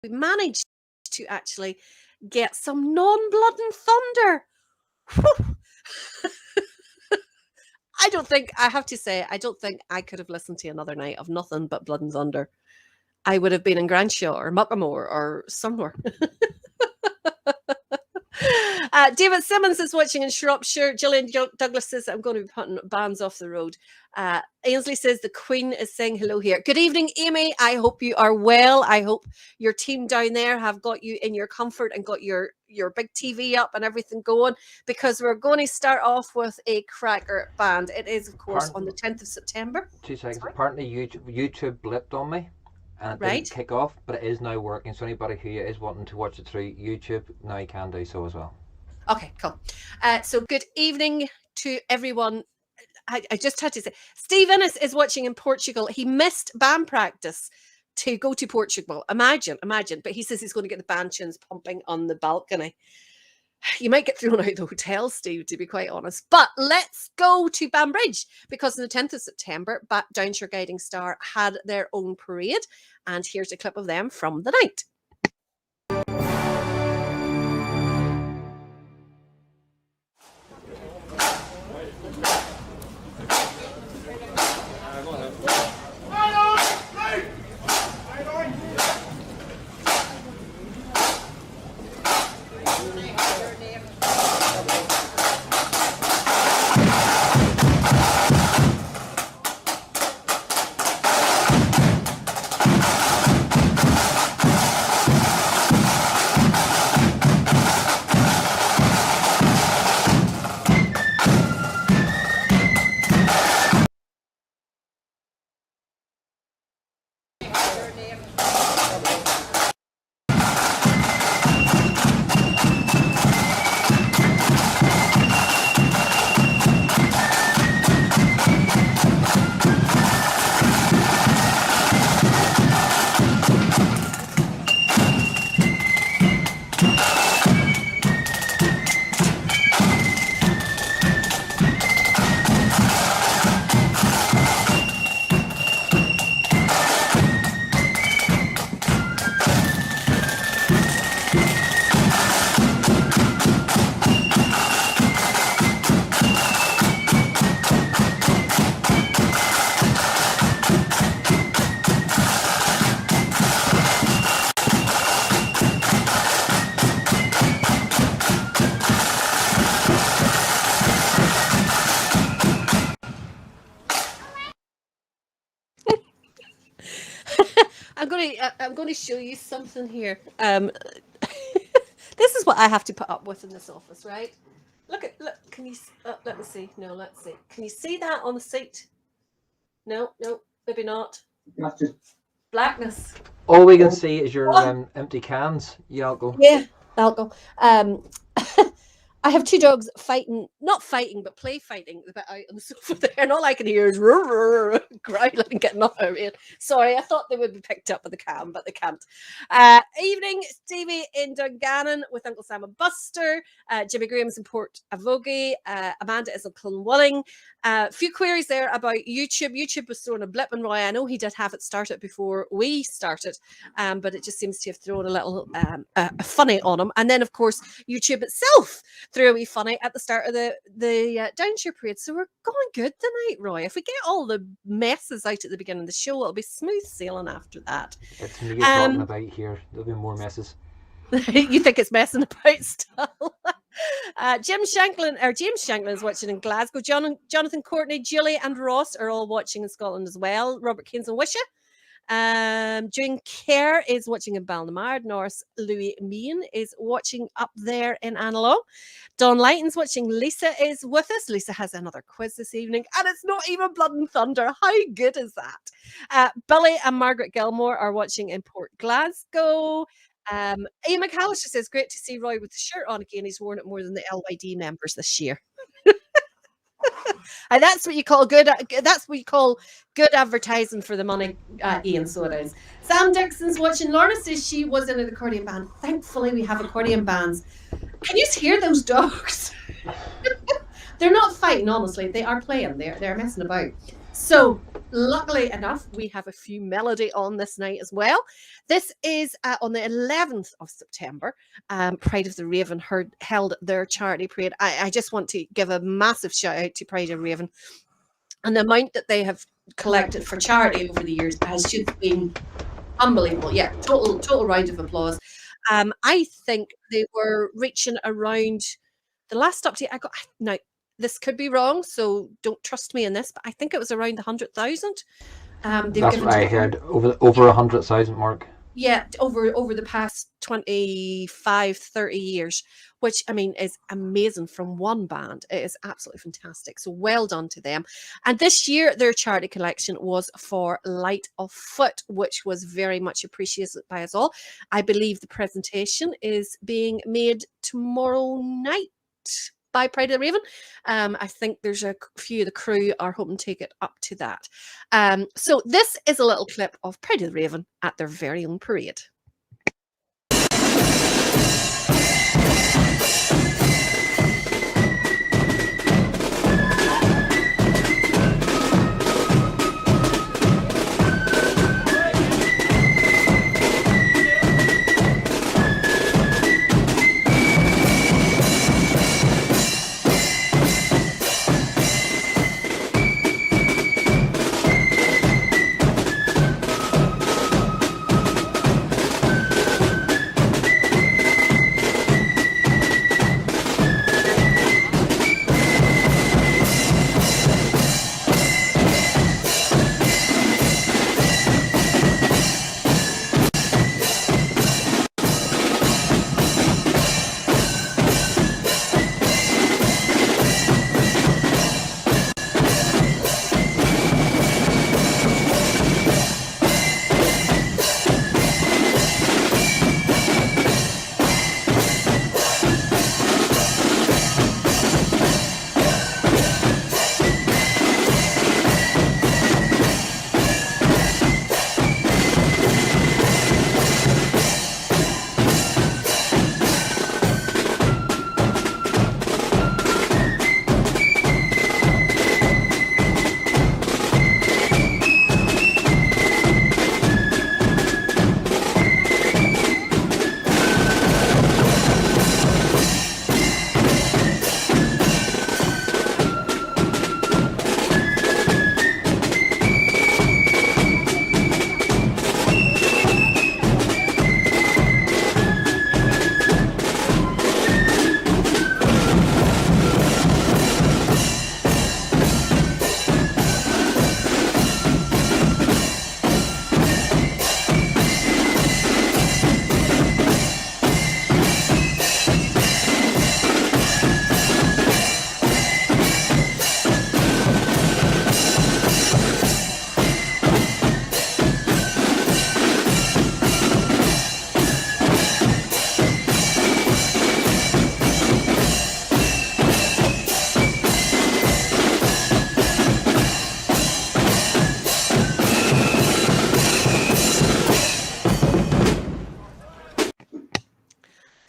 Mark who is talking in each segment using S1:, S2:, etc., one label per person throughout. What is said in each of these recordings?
S1: we managed to actually get some non-blood and thunder. I have to say, I don't think I could have listened to another night of nothing but blood and thunder. I would have been in Granshaw or Muckamore or somewhere. David Simmons is watching in Shropshire. Gillian Douglas says, I'm going to be putting bands off the road. Ainsley says, the Queen is saying hello here. Good evening, Amy. I hope you are well. I hope your team down there have got you in your comfort and got your big TV up and everything going, because we're going to start off with a cracker band. It is, of course, on the 10th of September.
S2: 2 seconds. Apparently, YouTube blipped on me. And it didn't kick off, but it is now working. So anybody who is wanting to watch it through YouTube, now you can do so as well.
S1: Okay, cool. So good evening to everyone. I just had to say, Steve Innes is watching in Portugal. He missed band practice to go to Portugal. Imagine. But he says he's going to get the band tunes pumping on the balcony. You might get thrown out of the hotel, Steve, to be quite honest. But let's go to Banbridge, because on the 10th of September, Downshire Guiding Star had their own parade. And here's a clip of them from the night. I'm going to show you something here. This is what I have to put up with in this office, right? Look, can you, let me see. No, let's see. Can you see that on the seat? No, maybe not. Blackness.
S2: All we can see is your empty cans, Yalco.
S1: Yeah, Yalco. I have two dogs not fighting, but play fighting the bit out on the sofa there. And all I can hear is growling and getting up out of it. Sorry, I thought they would be picked up with the cam, but they can't. Evening, Stevie in Dungannon with Uncle Sam and Buster. Jimmy Graham's in Port Avogie. Amanda is in Clonwilling. A few queries there about YouTube. YouTube was throwing a blip on Roy. I know he did have it started before we started, but it just seems to have thrown a little funny on him. And then, of course, YouTube itself threw a wee funny at the start of the Downshire parade. So we're going good tonight, Roy. If we get all the messes out at the beginning of the show, it'll be smooth sailing after that.
S2: It's me talking about here. There'll be more messes.
S1: You think it's messing about still? James Shanklin is watching in Glasgow. Jonathan Courtney, Julie and Ross are all watching in Scotland as well. Robert Keynes and Wisha. June Kerr is watching in Balnamard. Norris Louis Meehan is watching up there in Analo. Don Lighton's watching. Lisa is with us. Lisa has another quiz this evening, and it's not even Blood and Thunder. How good is that? Billy and Margaret Gilmore are watching in Port Glasgow. Ian McAllister says, great to see Roy with the shirt on again. He's worn it more than the LYD members this year. And that's what you call good. That's what you call good advertising for the money, Ian. So it is. Sam Dixon's watching. Lorna says she was in an accordion band. Thankfully, we have accordion bands. Can you hear those dogs? They're not fighting, honestly. They are playing. They're messing about. So luckily enough, we have a few melody on this night as well. This is on the 11th of September. Pride of the Raven held their charity parade. I just want to give a massive shout out to Pride of the Raven. And the amount that they have collected for charity over the years has just been unbelievable. Yeah, total round of applause. I think they were reaching around the last update I got. Now, this could be wrong, so don't trust me in this, but I think it was around the 100,000.
S2: That's what I heard, over 100,000 mark.
S1: Yeah, over the past 25, 30 years, which I mean is amazing from one band. It is absolutely fantastic. So well done to them. And this year, their charity collection was for Light of Foot, which was very much appreciated by us all. I believe the presentation is being made tomorrow night by Pride of the Raven. I think there's a few of the crew are hoping to take it up to that. So this is a little clip of Pride of the Raven at their very own parade.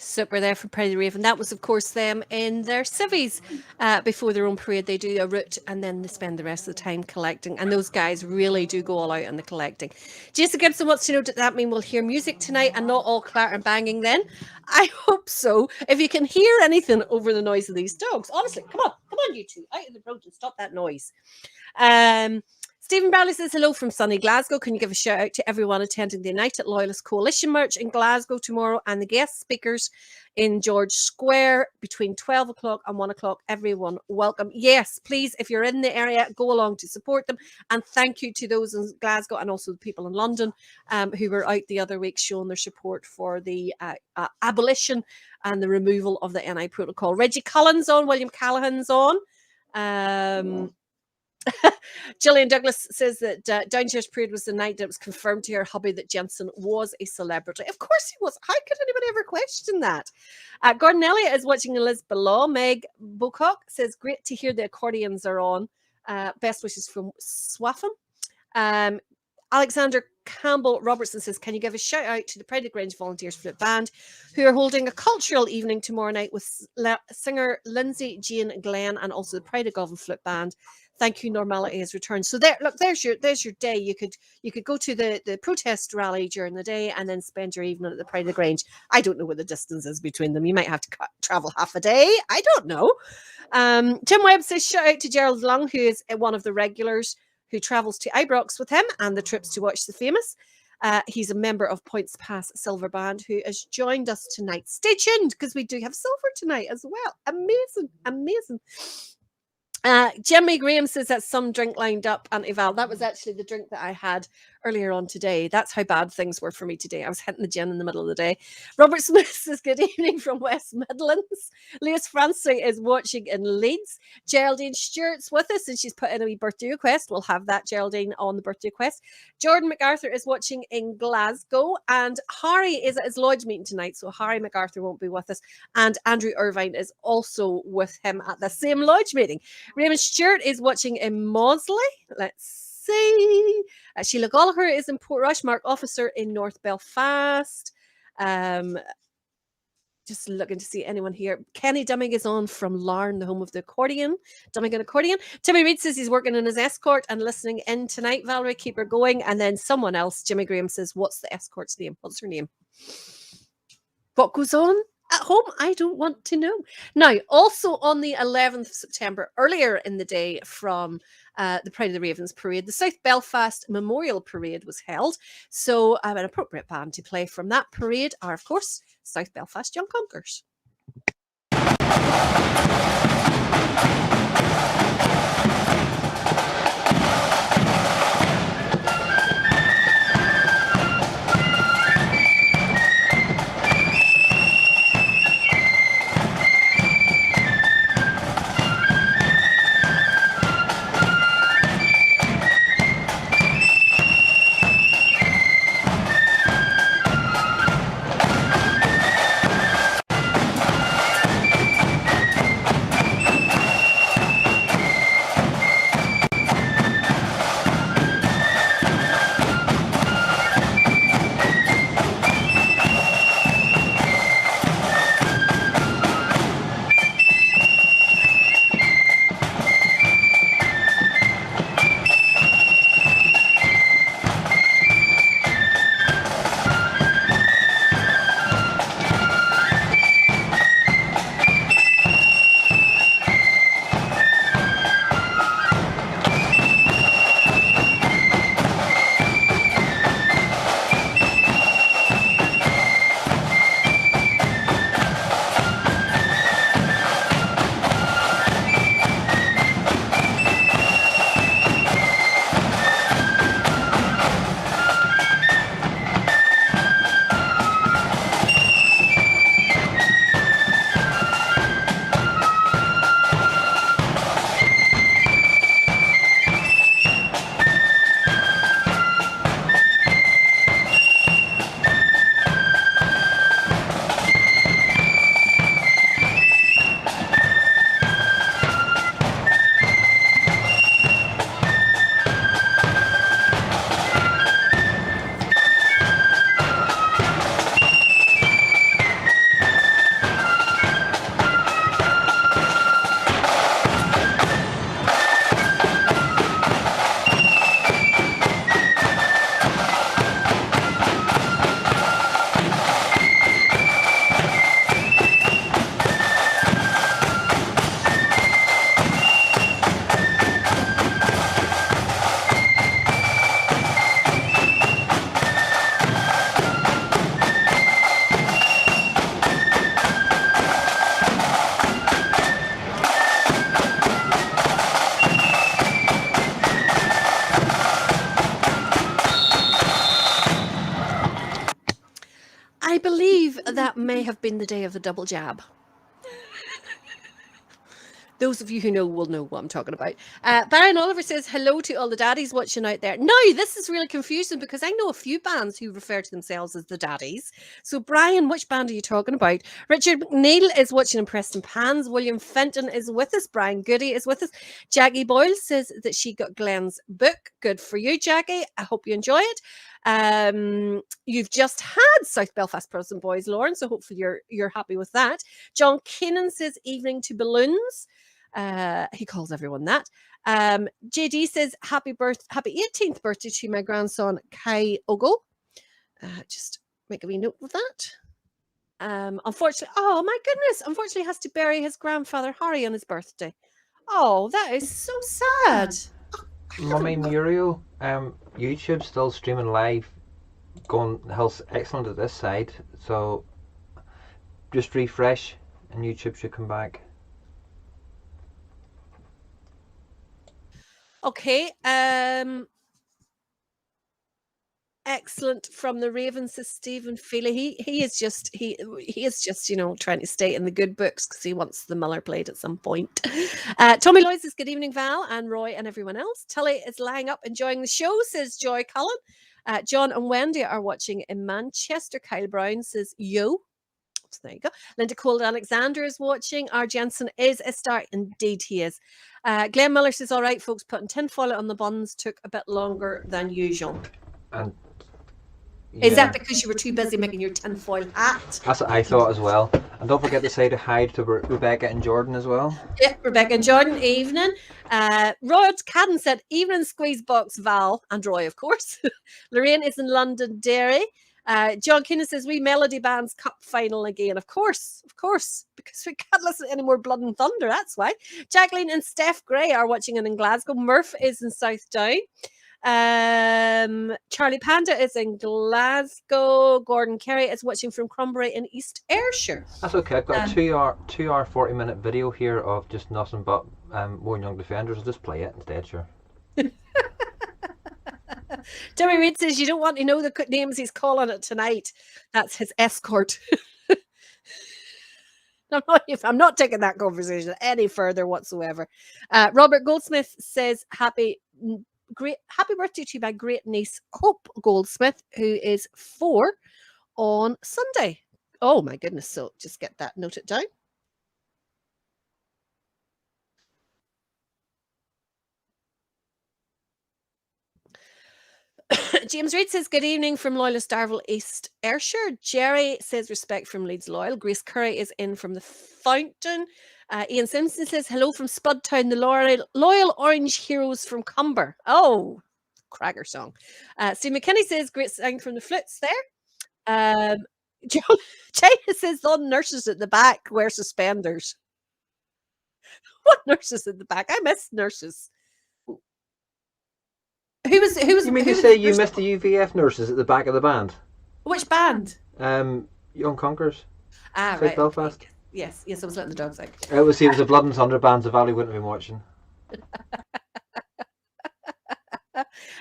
S1: Super there for Pride of the Raven. That was, of course, them in their civvies before their own parade. They do a route and then they spend the rest of the time collecting. And those guys really do go all out on the collecting. Jason Gibson wants to know, does that mean we'll hear music tonight and not all clatter and banging then? I hope so. If you can hear anything over the noise of these dogs, honestly, come on, you two, out of the road and stop that noise. Stephen Bradley says, hello from sunny Glasgow. Can you give a shout out to everyone attending the United Loyalist Coalition March in Glasgow tomorrow and the guest speakers in George Square between 12 o'clock and 1 o'clock? Everyone welcome. Yes, please, if you're in the area, go along to support them. And thank you to those in Glasgow and also the people in London who were out the other week showing their support for the abolition and the removal of the NI protocol. Reggie Cullen's on, William Callahan's on. Gillian Douglas says that Downstairs Parade was the night that it was confirmed to her hubby that Jensen was a celebrity. Of course he was. How could anybody ever question that? Gordon Elliott is watching Elizabeth Law. Meg Bocock says, great to hear the accordions are on. Best wishes from Swaffham. Alexander Campbell Robertson says, can you give a shout out to the Pride of Grange Volunteers Flute Band who are holding a cultural evening tomorrow night with singer Lindsay Jane Glenn and also the Pride of Govan Flute Band. Thank you, normality has returned. So there, look, there's your day. You could go to the protest rally during the day and then spend your evening at the Pride of the Grange. I don't know what the distance is between them. You might have to travel half a day. I don't know. Tim Webb says, shout out to Gerald Long, who is one of the regulars who travels to Ibrox with him and the trips to watch the famous. He's a member of Points Pass Silver Band who has joined us tonight. Stay tuned because we do have silver tonight as well. Amazing, amazing. Jimmy Graham says that's some drink lined up, Auntie Val. That was actually the drink that I had earlier on today. That's how bad things were for me today. I was hitting the gin in the middle of the day. Robert Smith says, good evening from West Midlands. Lewis Francie is watching in Leeds. Geraldine Stewart's with us and she's put in a wee birthday request. We'll have that, Geraldine, on the birthday request. Jordan MacArthur is watching in Glasgow and Harry is at his lodge meeting tonight, so Harry MacArthur won't be with us. And Andrew Irvine is also with him at the same lodge meeting. Raymond Stewart is watching in Mausley. Let's see. Sheila Gallagher is in Port Rushmark, officer in North Belfast. Just looking to see anyone here. Kenny Dumming is on from Larne, the home of the accordion. Dumming and accordion. Timmy Reid says he's working in his escort and listening in tonight. Valerie, keep her going. And then someone else, Jimmy Graham, says, what's the escort's name? What's her name? What goes on at home? I don't want to know. Now, also on the 11th of September, earlier in the day from the Pride of the Ravens parade, the South Belfast Memorial Parade was held. So an appropriate band to play from that parade are, of course, South Belfast Young Conkers. I believe that may have been the day of the double jab. Those of you who know will know what I'm talking about. Baron Oliver says, hello to all the daddies watching out there. Now, this is really confusing because I know a few bands who refer to themselves as the daddies. So, Brian, which band are you talking about? Richard McNeil is watching in Preston Pans. William Fenton is with us. Brian Goody is with us. Jackie Boyle says that she got Glenn's book. Good for you, Jackie. I hope you enjoy it. You've just had South Belfast Protestant Boys, Lauren, so hopefully you're happy with that. John Keenan says, evening to balloons. He calls everyone that. JD says, happy 18th birthday to my grandson, Kai Ogle. Just make a wee note of that. Unfortunately, oh my goodness, unfortunately has to bury his grandfather Harry on his birthday. Oh, that is so sad.
S2: Mummy Muriel, YouTube's still streaming live, going health excellent at this side, so just refresh and YouTube should come back.
S1: Okay, excellent from the Ravens, says Stephen Feely. He is just trying to stay in the good books because he wants the Miller plate at some point. Tommy Lloyd says good evening, Val and Roy and everyone else. Tully is lying up enjoying the show, says Joy Cullen. John and Wendy are watching in Manchester. Kyle Brown says yo. So there you go. Linda Cold Alexander is watching. R. Jensen is a star. Indeed, he is. Glenn Miller says, all right, folks, putting tinfoil on the buns took a bit longer than usual.
S2: And
S1: is that because you were too busy making your tinfoil hat?
S2: That's what I thought as well. And don't forget to say hi to Rebecca and Jordan as well.
S1: Yeah, Rebecca and Jordan, evening. Rod Cadden said, evening squeeze box, Val and Roy, of course. Lorraine is in Londonderry. John Keenan says, we Melody Band's Cup final again. Of course, because we can't listen to any more Blood and Thunder, that's why. Jacqueline and Steph Gray are watching in Glasgow. Murph is in South Down. Charlie Panda is in Glasgow. Gordon Kerry is watching from Crumbury in East Ayrshire.
S2: That's okay. I've got a 2 hour 40-minute video here of just nothing but more young defenders. I'll just play it instead, sure.
S1: Jimmy Reid says you don't want to know the names he's calling it tonight. That's his escort. I'm not taking that conversation any further whatsoever. Robert Goldsmith says happy birthday to my great niece Hope Goldsmith, who is 4 on Sunday. Oh my goodness, so just get that noted down. James Reid says good evening from Loyalist Darvel, East Ayrshire. Jerry says respect from Leeds Loyal. Grace Curry is in from the Fountain. Ian Simpson says hello from Spudtown, the Loyal Orange Heroes from Cumber. Oh, cracker song. Steve McKinney says great sound from the Flutes there. China says the nurses at the back wear suspenders. What nurses at the back? I miss nurses. Who was?
S2: You mean to say you missed the UVF nurses at the back of the band?
S1: Which band?
S2: Young Conquerors.
S1: South right.
S2: Belfast.
S1: Okay. Yes, I was letting the dogs out.
S2: It was a Blood and Thunder band. The Valley wouldn't have been watching.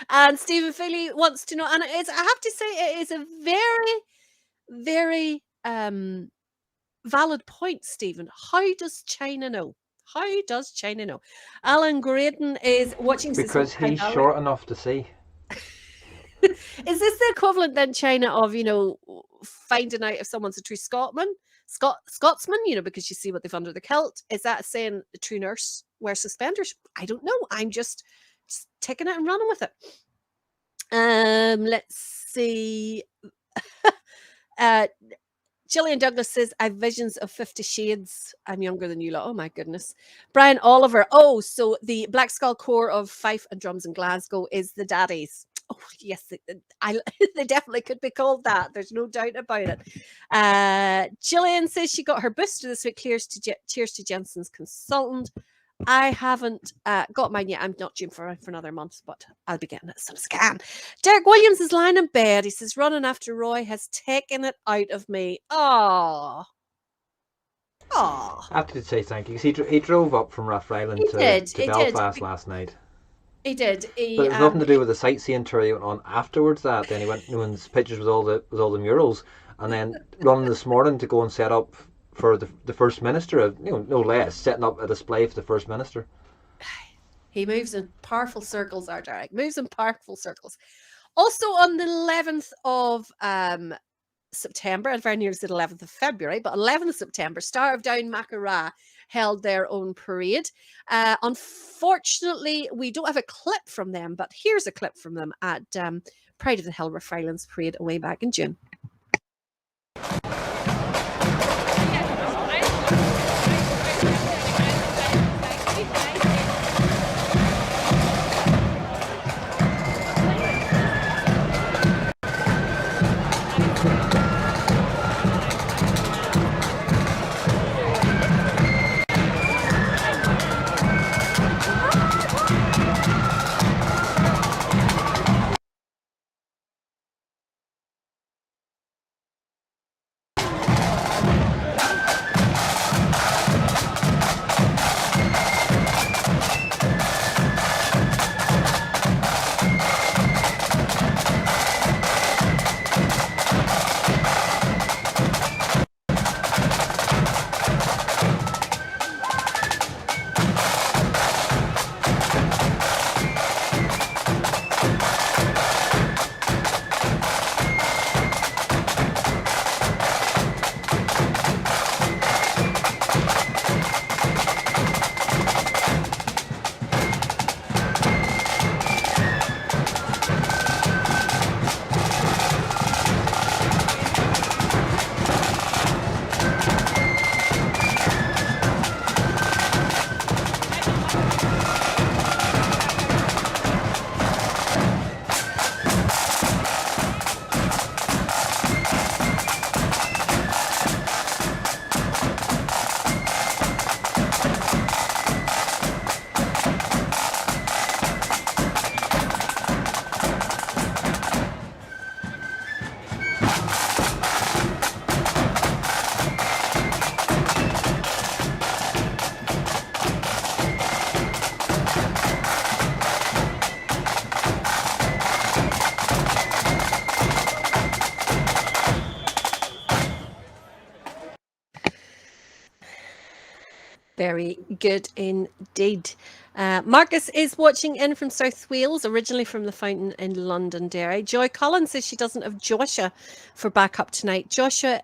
S1: And Stephen Feely wants to know, and I have to say, it is a very, very valid point, Stephen. How does China know? How does China know? Alan Graydon is watching.
S2: Because he's short enough to see.
S1: Is this the equivalent then, China, of, finding out if someone's a true Scotsman, because you see what they've under the kilt? Is that saying the true nurse wears suspenders? I don't know. I'm just taking it and running with it. Let's see. Gillian Douglas says, I have visions of 50 Shades. I'm younger than you lot. Oh, my goodness. Brian Oliver. Oh, so the Black Skull Corps of Fife and Drums in Glasgow is the daddies. Oh, yes. They definitely could be called that. There's no doubt about it. Gillian says she got her booster this week. Cheers to Jensen's consultant. I haven't got mine yet. I'm not due for another month, but I'll be getting it as soon as I can. Derek Williams is lying in bed. He says, running after Roy has taken it out of me. Aww.
S2: I have to say thank you. He drove up from Rathfriland to Belfast last night.
S1: He did.
S2: But it was nothing to do with the sightseeing tour he went on afterwards. Then he went doing pictures with all the murals, and then running this morning to go and set up for the First Minister, no less, setting up a display for the First Minister.
S1: He moves in powerful circles, our Derek. Moves in powerful circles. Also on the 11th of September, and very nearly the 11th of February, but 11th of September, Star of Down Macara held their own parade. Unfortunately, we don't have a clip from them, but here's a clip from them at Pride of the Hill Rathfrilands parade way back in June. Very good indeed. Marcus is watching in from South Wales, originally from the Fountain in Londonderry. Joy Collins says she doesn't have Joshua for backup tonight. Joshua,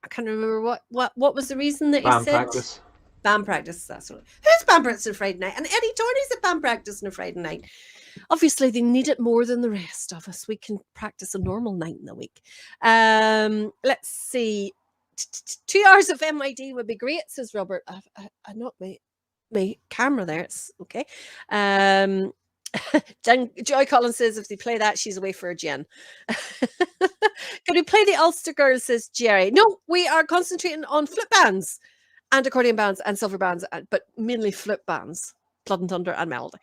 S1: I can't remember what was the reason that he
S2: Band
S1: said
S2: practice.
S1: band practice. That's what. Who's band practice on Friday night? And Eddie Dorney's at band practice on a Friday night. Obviously, they need it more than the rest of us. We can practice a normal night in the week. Let's see. 2 hours of MID would be great, says Robert. I not my camera there. It's okay. Joy Collins says if they play that, she's away for a gin. Can we play the Ulster Girls, says Jerry. No, we are concentrating on flute bands and accordion bands and silver bands, but mainly flute bands. Blood and Thunder and Melody.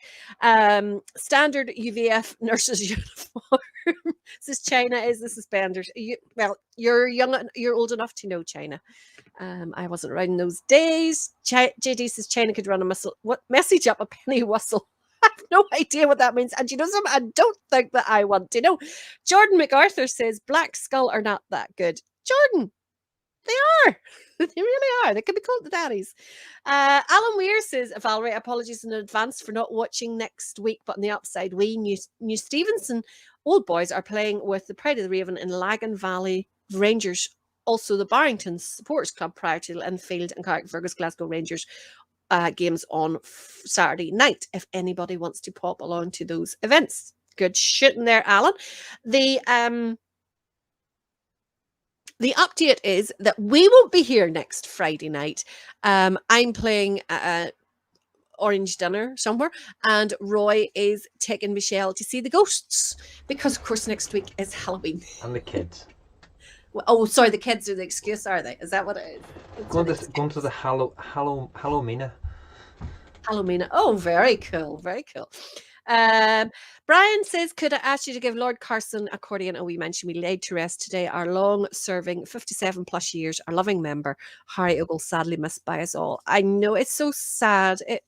S1: Standard UVF nurses uniform. Says China is the suspenders. You're old enough to know China. I wasn't around in those days. JD says China could run a message up a penny whistle. I have no idea what that means. And you know something? I don't think that I want to know. Jordan MacArthur says Black Skull are not that good. Jordan, they are. They really are. They could be called the daddies. Alan Weir says, Valerie, apologies in advance for not watching next week, but on the upside, New Stevenson Old Boys are playing with the Pride of the Raven in Lagan Valley Rangers, also the Barrington Supporters Club prior to the Enfield and Carrickfergus Glasgow Rangers games on Saturday night, if anybody wants to pop along to those events. Good shooting there, Alan. The update is that we won't be here next Friday night. I'm playing Orange Dinner somewhere, and Roy is taking Michelle to see the ghosts because, of course, next week is Halloween.
S2: And the kids.
S1: Oh, sorry, the kids are the excuse, are they? Is that what it is?
S2: Going to the Halloween.
S1: Halloween. Oh, very cool. Very cool. Brian says, could I ask you to give Lord Carson Accordion a wee mention? We laid to rest today our long-serving 57 plus years, our loving member, Harry Ogle, sadly missed by us all. I know, it's so sad. I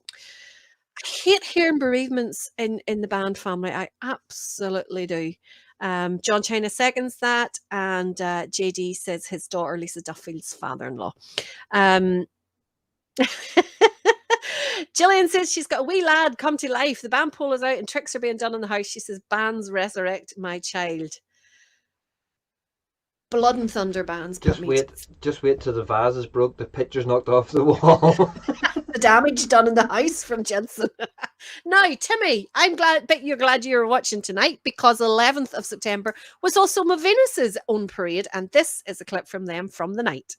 S1: hate hearing bereavements in the band family. I absolutely do. John China seconds that, and JD says his daughter Lisa Duffield's father-in-law. Gillian says she's got a wee lad come to life. The band pole is out and tricks are being done in the house. She says, bands resurrect my child. Blood and Thunder bands.
S2: Just wait till the vase is broke, the picture's knocked off the wall.
S1: The damage done in the house from Jensen. Now, Timmy, bet you're glad you're watching tonight because 11th of September was also Mavenus's own parade, and this is a clip from them from the night.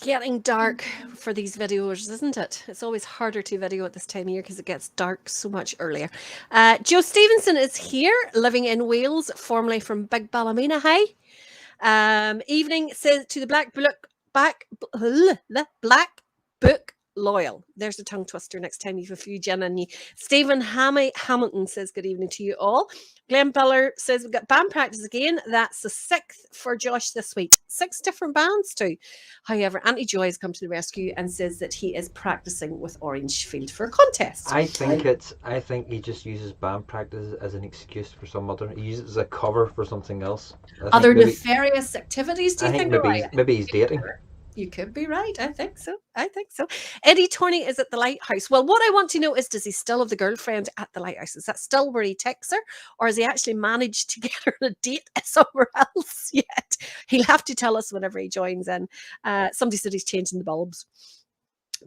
S1: Getting dark for these videos, isn't it? It's always harder to video at this time of year because it gets dark so much earlier. Joe Stevenson is here, living in Wales, formerly from Big Ballymena High. Evening says to the Black Book loyal. There's a tongue twister next time you have a few gin in you. Stephen Hamilton says good evening to you all. Glenn Biller says we've got band practice again. That's the 6th for Josh this week. 6 different bands too. However, Auntie Joy has come to the rescue and says that he is practicing with Orangefield for a contest.
S2: I think he just uses band practice as an excuse for some other. He uses it as a cover for something else.
S1: Other nefarious activities, do you think?
S2: Maybe he's dating.
S1: You could be right. I think so. Eddie Torney is at the Lighthouse. Well, what I want to know is, does he still have the girlfriend at the Lighthouse? Is that still where he texts her? Or has he actually managed to get her on a date somewhere else yet? He'll have to tell us whenever he joins in. Somebody said he's changing the bulbs.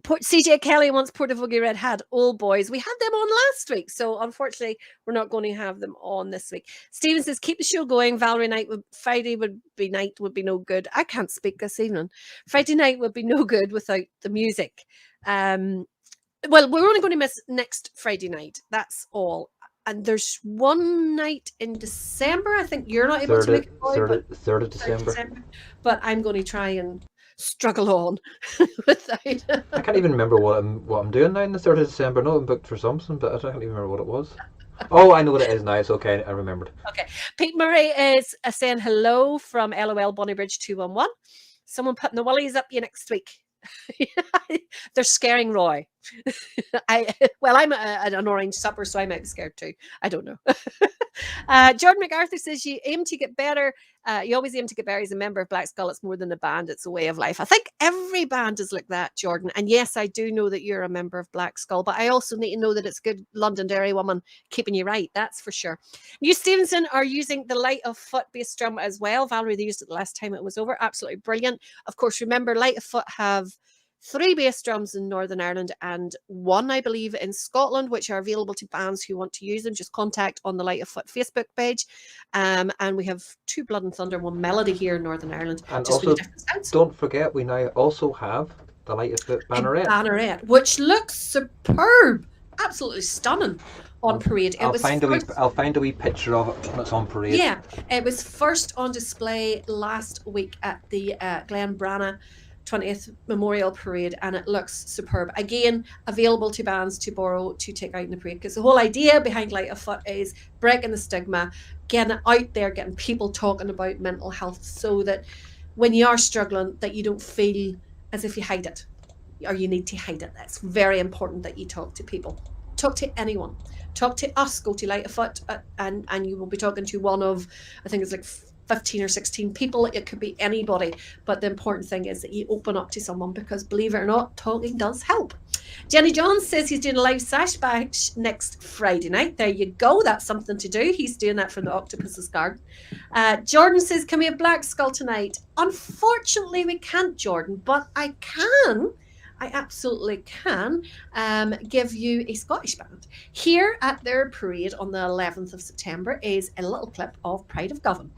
S1: CJ Kelly wants Portavogie Red Hat. Old boys. We had them on last week, so unfortunately we're not going to have them on this week. Stephen says keep the show going. Friday would be no good. I can't speak this evening. Friday night would be no good without the music. Well, we're only going to miss next Friday night. That's all. And there's one night in December. I think you're not able to make it.
S2: 3rd of December.
S1: But I'm going to try and struggle on without.
S2: I can't even remember what I'm doing now on the 3rd of December. No, I'm booked for something, but I can't even remember what it was. Oh, I know what it is now. It's okay. I remembered.
S1: Okay. Pete Murray is saying hello from LOL Bonnybridge 211. Someone putting the willies up you next week. They're scaring Roy. I'm an orange supper, so I might be scared too. I don't know. Jordan MacArthur says you aim to get better. You always aim to get better as a member of Black Skull. It's more than a band, it's a way of life. I think every band is like that, Jordan. And yes, I do know that you're a member of Black Skull, but I also need to know that it's good Londonderry woman keeping you right. That's for sure. You, Stevenson, are using the Light of Foot bass drum as well. Valerie, they used it the last time it was over. Absolutely brilliant. Of course, remember, Light of Foot have 3 bass drums in Northern Ireland and 1, I believe, in Scotland, which are available to bands who want to use them. Just contact on the Light of Foot Facebook page. And we have 2 Blood and Thunder, 1 Melody here in Northern Ireland.
S2: And also, don't forget, we now also have the Light of Foot Banneret.
S1: Banneret, which looks superb. Absolutely stunning on parade.
S2: I'll find a wee picture of it when it's on parade.
S1: Yeah, it was first on display last week at the Glenbrana 20th Memorial Parade, and it looks superb. Again, available to bands to borrow to take out in the parade, because the whole idea behind Light of Foot is breaking the stigma, getting it out there, getting people talking about mental health, so that when you are struggling, that you don't feel as if you hide it or you need to hide it. That's very important that you talk to people. Talk to anyone. Talk to us. Go to Light of Foot and you will be talking to one of, I think it's like 15 or 16 people. It could be anybody, but the important thing is that you open up to someone, because believe it or not, talking does help. Jenny Jones says he's doing a live sash bash next Friday night. There you go. That's something to do. He's doing that from the Octopus's Garden. Jordan says, can we have Black Skull tonight? Unfortunately, we can't, Jordan, but I absolutely can give you a Scottish band. Here at their parade on the 11th of September is a little clip of Pride of Govan.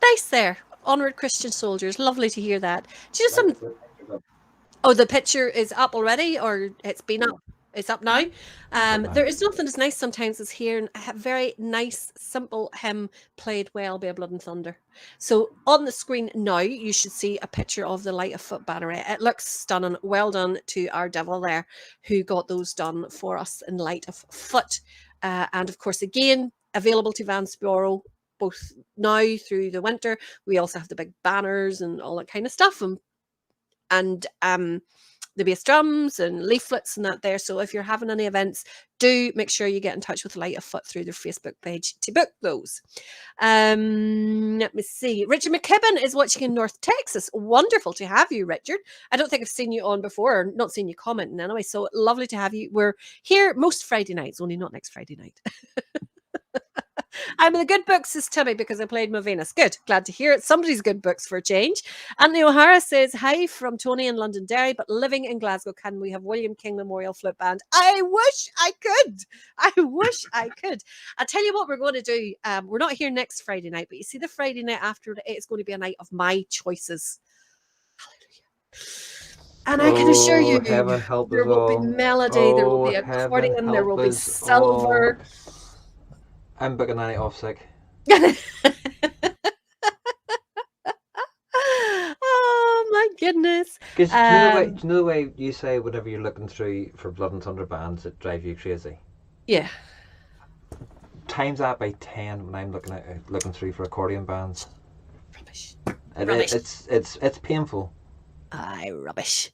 S1: nice there. Onward Christian soldiers. Lovely to hear that. Do you just Oh, the picture is up already, or it's been up? It's up now. There is nothing as nice sometimes as hearing a very nice, simple hymn played well by a Blood and Thunder. So on the screen now, you should see a picture of the Light of Foot banneret. It looks stunning. Well done to our devil there, who got those done for us in Light of Foot. And of course, again, available to Vans Bureau both now through the winter. We also have the big banners and all that kind of stuff. And the bass drums and leaflets and that there. So if you're having any events, do make sure you get in touch with Light of Foot through their Facebook page to book those. Let me see. Richard McKibben is watching in North Texas. Wonderful to have you, Richard. I don't think I've seen you on before, or not seen you commenting anyway. So lovely to have you. We're here most Friday nights, only not next Friday night. I'm in the good books, says Timmy, because I played my Venus. Good. Glad to hear it. Somebody's good books for a change. Anthony O'Hara says, hi from Tony in Londonderry, but living in Glasgow. Can we have William King Memorial Flute Band? I wish I could. I wish I could. I'll tell you what we're going to do. We're not here next Friday night, but you see the Friday night after it's going to be a night of my choices. Hallelujah. And I can assure you,
S2: heaven help
S1: there will be melody, there will be accordion, there will be silver.
S2: I'm booking any off sick.
S1: Oh my goodness.
S2: Because do you know the way you say whenever you're looking through for Blood and Thunder bands that drive you crazy?
S1: Yeah.
S2: Times that by 10 when I'm looking through for accordion bands.
S1: Rubbish.
S2: It's painful.
S1: Aye, rubbish.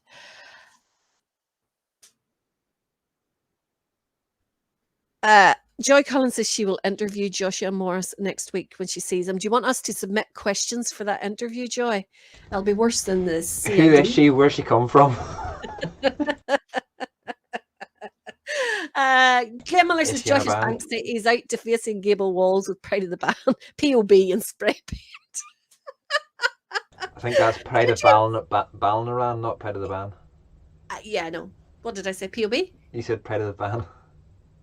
S1: Joy Collins says she will interview Joshua Morris next week when she sees him. Do you want us to submit questions for that interview, Joy? It'll be worse than this.
S2: Who is she? Where's she come from?
S1: Claire Miller says Josh is angsty. He's out defacing gable walls with Pride of the Band, POB and spray paint.
S2: I think that's Pride of Balnaran, not Pride of the Band.
S1: Yeah, no. What did I say? POB?
S2: You said Pride of the Band.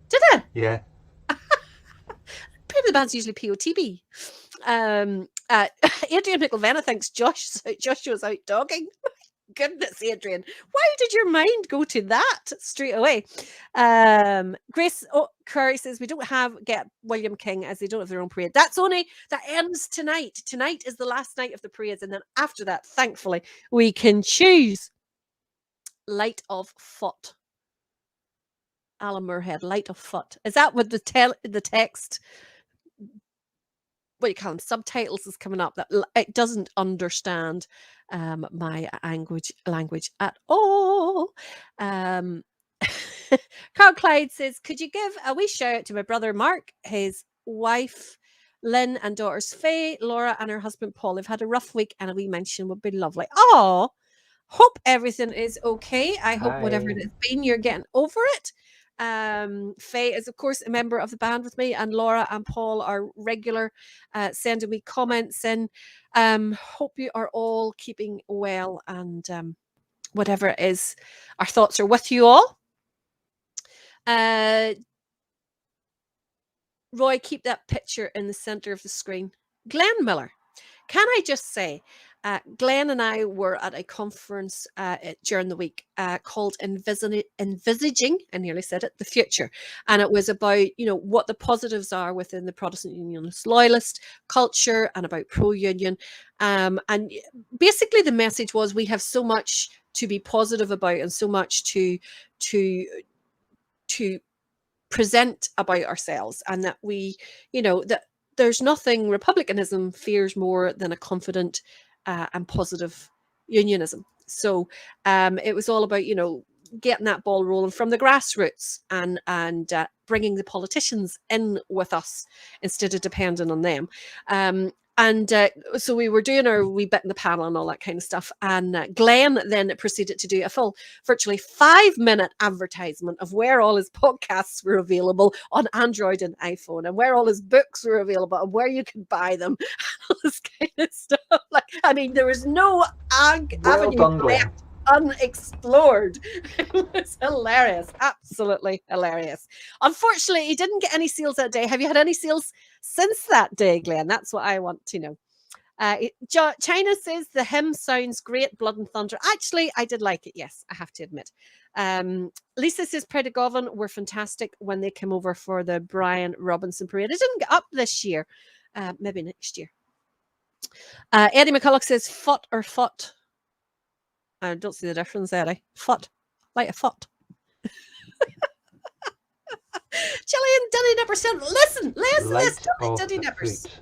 S1: Did I?
S2: Yeah.
S1: Pride of the Band's usually POTB. Adrian Mickelvenna thinks Joshua's out dogging. Goodness, Adrian, why did your mind go to that straight away? Grace Curry says we don't get William King as they don't have their own parade. That ends tonight. Tonight is the last night of the parades, and then after that, thankfully, we can choose Light of Foot. Alan Moorhead, Light of Foot. Is that what the text? What do you call them? Subtitles is coming up that it doesn't understand my language at all. Carl Clyde says, could you give a wee shout out to my brother Mark, his wife Lynn, and daughters Faye, Laura, and her husband Paul? They've had a rough week, and a wee mention would be lovely. Oh, hope everything is okay. I hope whatever it has been, you're getting over it. Faye is of course a member of the band with me, and Laura and Paul are regular sending me comments in. Hope you are all keeping well, and whatever it is, our thoughts are with you all. Roy, keep that picture in the center of the screen. Glenn Miller, can I just say, Glenn and I were at a conference during the week called Envisaging, I nearly said it, the Future. And it was about, what the positives are within the Protestant Unionist Loyalist culture and about pro-union. And basically the message was we have so much to be positive about and so much to present about ourselves, and that we, that there's nothing republicanism fears more than a confident and positive unionism. So it was all about, getting that ball rolling from the grassroots and bringing the politicians in with us instead of depending on them. So we were doing our wee bit in the panel and all that kind of stuff. And Glenn then proceeded to do a full, virtually 5-minute advertisement of where all his podcasts were available on Android and iPhone, and where all his books were available, and where you could buy them, all this kind of stuff. There was no avenue left unexplored. It was hilarious, absolutely hilarious. Unfortunately, he didn't get any sales that day. Have you had any sales since that day, Glenn? That's what I want to know. China says the hymn sounds great, Blood and Thunder. Actually, I did like it, yes, I have to admit. Lisa says Pride of Govan were fantastic when they came over for the Brian Robinson parade. It didn't get up this year. Maybe next year. Eddie McCulloch says foot or foot. I don't see the difference, Eddie. Foot. Like a foot. Gillian Diddy Nipper said, listen
S2: Light
S1: to
S2: of
S1: Diddy
S2: a
S1: Nippers.
S2: flute.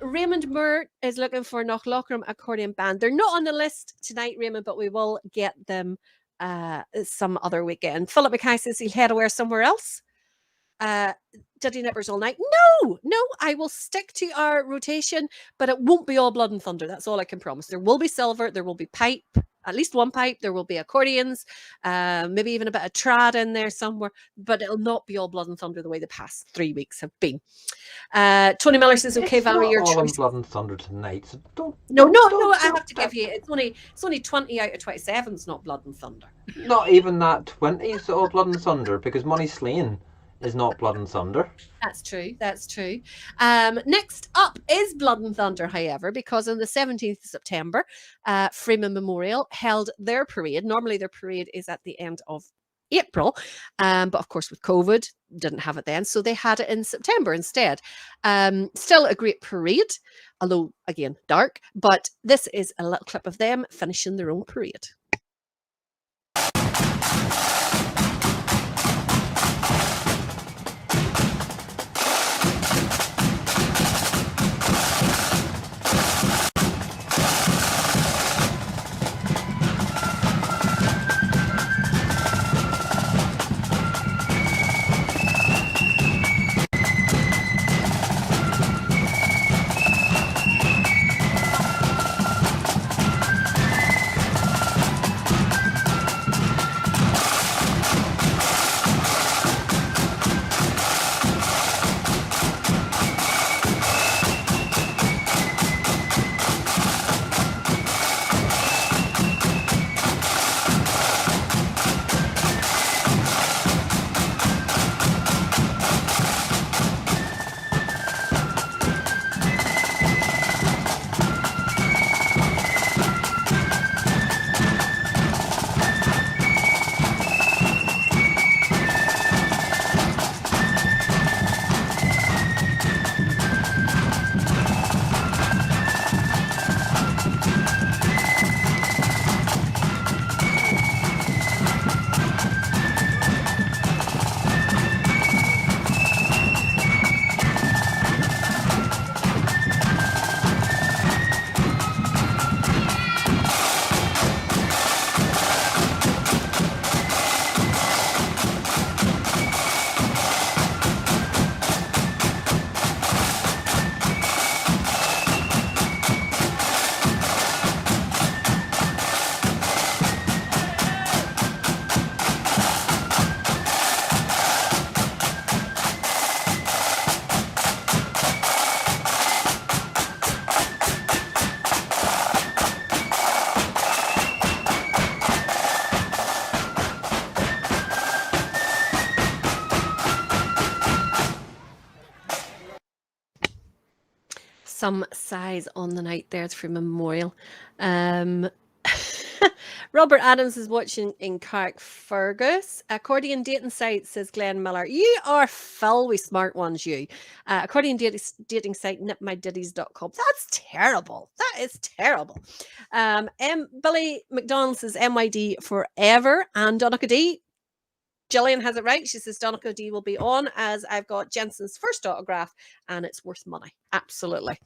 S1: Raymond Moore is looking for Knocklochram Accordion Band. They're not on the list tonight, Raymond, but we will get them some other weekend. Philip McKay says he'll head away somewhere else. Diddy Nippers all night. No, I will stick to our rotation, but it won't be all Blood and Thunder. That's all I can promise. There will be silver, there will be pipe, at least one pipe, there will be accordions, maybe even a bit of trad in there somewhere, but it'll not be all Blood and Thunder the way the past 3 weeks have been. Tony Miller says, okay, Valerie, your
S2: all in
S1: choice.
S2: Blood and Thunder tonight, so don't.
S1: No, I have to give you, it's only 20 out of 27 is not Blood and Thunder.
S2: Not even that 20 is all Blood and Thunder, because Money Slain is not Blood and Thunder.
S1: That's true. Next up is Blood and Thunder, however, because on the 17th of September, Freeman Memorial held their parade. Normally their parade is at the end of April, but of course with COVID, didn't have it then, so they had it in September instead. Still a great parade, although again dark, but this is a little clip of them finishing their own parade. Some size on the night there. It's for Memorial. Robert Adams is watching in Carrickfergus. Accordion dating site, says Glenn Miller. You are full with smart ones, you. Accordion dating site, nipmydiddies.com. That's terrible. That is terrible. Billy McDonald says MYD forever. And Donica D. Gillian has it right. She says Donica D will be on as I've got Jensen's first autograph and it's worth money. Absolutely.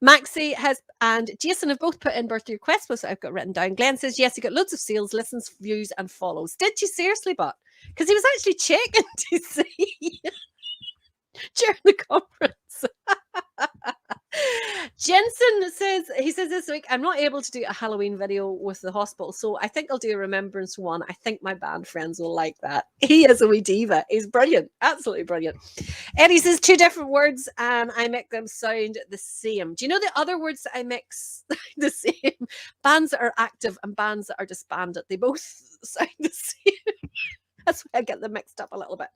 S1: Maxie has and Jason have both put in birthday requests, so I've got written down. Glenn says, yes, he got loads of sales, listens, views, and follows. Did you seriously, but? Because he was actually checking to see during the conference. Jensen says, he says this week, I'm not able to do a Halloween video with the hospital, so I think I'll do a remembrance one. I think my band friends will like that. He is a wee diva. He's brilliant. Absolutely brilliant. Eddie says 2 different words and I make them sound the same. Do you know the other words that I mix the same? Bands that are active and bands that are disbanded. They both sound the same. That's I get them mixed up a little bit.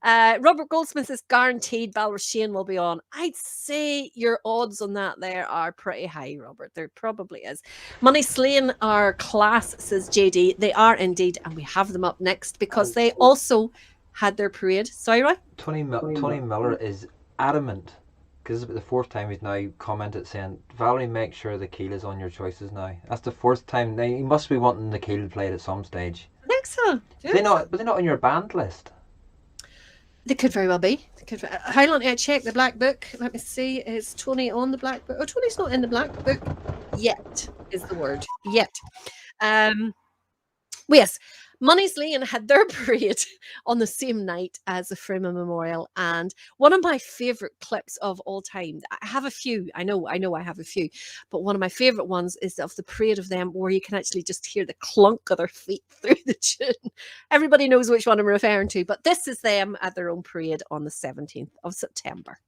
S1: Robert Goldsmith is guaranteed Balrashane will be on. I'd say your odds on that there are pretty high, Robert. There probably is. Money Slaying are class, says JD. They are indeed, and we have them up next because they also had their parade. Sorry, Roy?
S2: Tony Miller is adamant, because it's about the fourth time he's now commented saying, Valerie, make sure the keel is on your choices now. That's the fourth time. Now, he must be wanting the keel played at some stage.
S1: I think so.
S2: But they're not on your band list.
S1: They could very well be. How long did I check the black book? Let me see. Is Tony on the black book? Oh, Tony's not in the black book yet, is the word. Yet. Yes, Money's Lane had their parade on the same night as the Freeman Memorial, and one of my favourite clips of all time. I have a few. I know I have a few, but one of my favourite ones is of the parade of them, where you can actually just hear the clunk of their feet through the tune. Everybody knows which one I'm referring to, but this is them at their own parade on the 17th of September.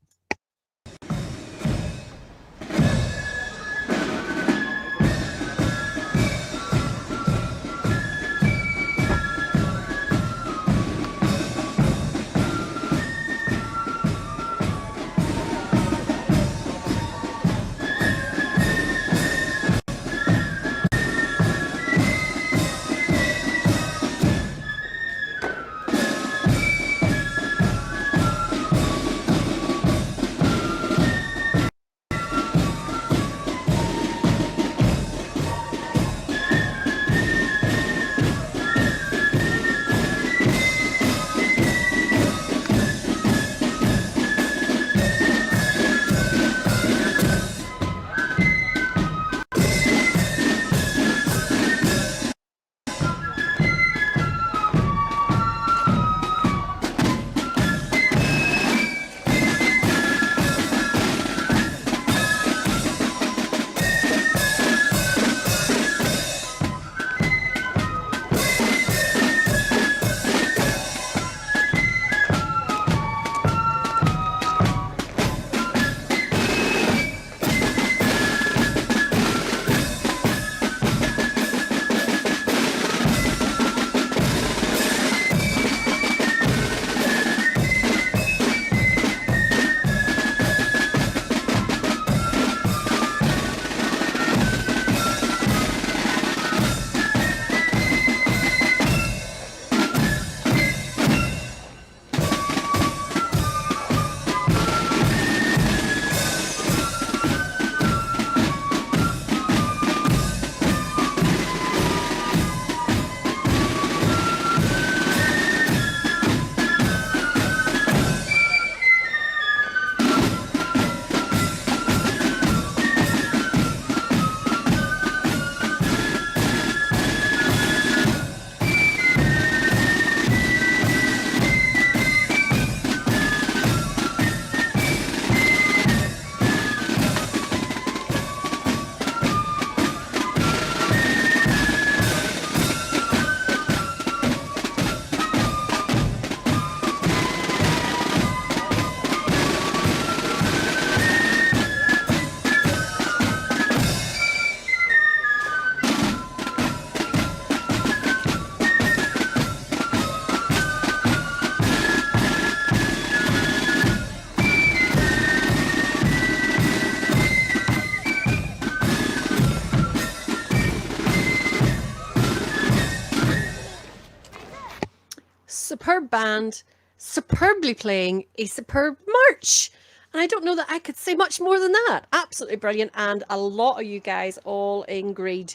S1: Superb band, superbly playing a superb march. And I don't know that I could say much more than that. Absolutely brilliant. And a lot of you guys all agreed.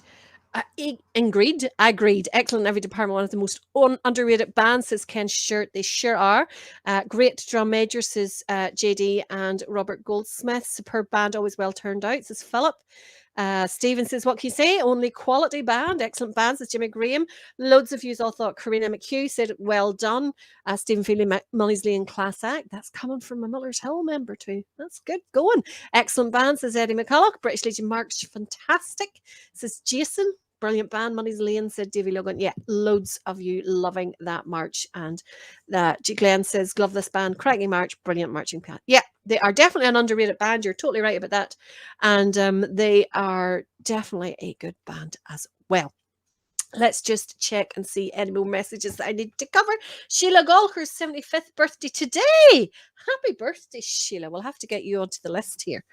S1: Agreed. Excellent in every department. One of the most underrated bands, says Ken Shirt. They sure are. Great drum major, says JD and Robert Goldsmith. Superb band, always well turned out, says Philip. Stephen says, what can you say? Only quality band. Excellent band, says Jimmy Graham. Loads of you all thought Karina McHugh said, well done. Stephen Feely, Mulleysley and Class Act. That's coming from a Miller's Hill member too. That's good going. Excellent band, says Eddie McCulloch. British Legion March, fantastic, says Jason. Brilliant band. Money's Lane, said Davy Logan. Yeah, loads of you loving that march. And G. Glenn says, love this band. Cracking march. Brilliant marching band. Yeah, they are definitely an underrated band. You're totally right about that. And they are definitely a good band as well. Let's just check and see any more messages that I need to cover. Sheila Gallagher's 75th birthday today. Happy birthday, Sheila. We'll have to get you onto the list here.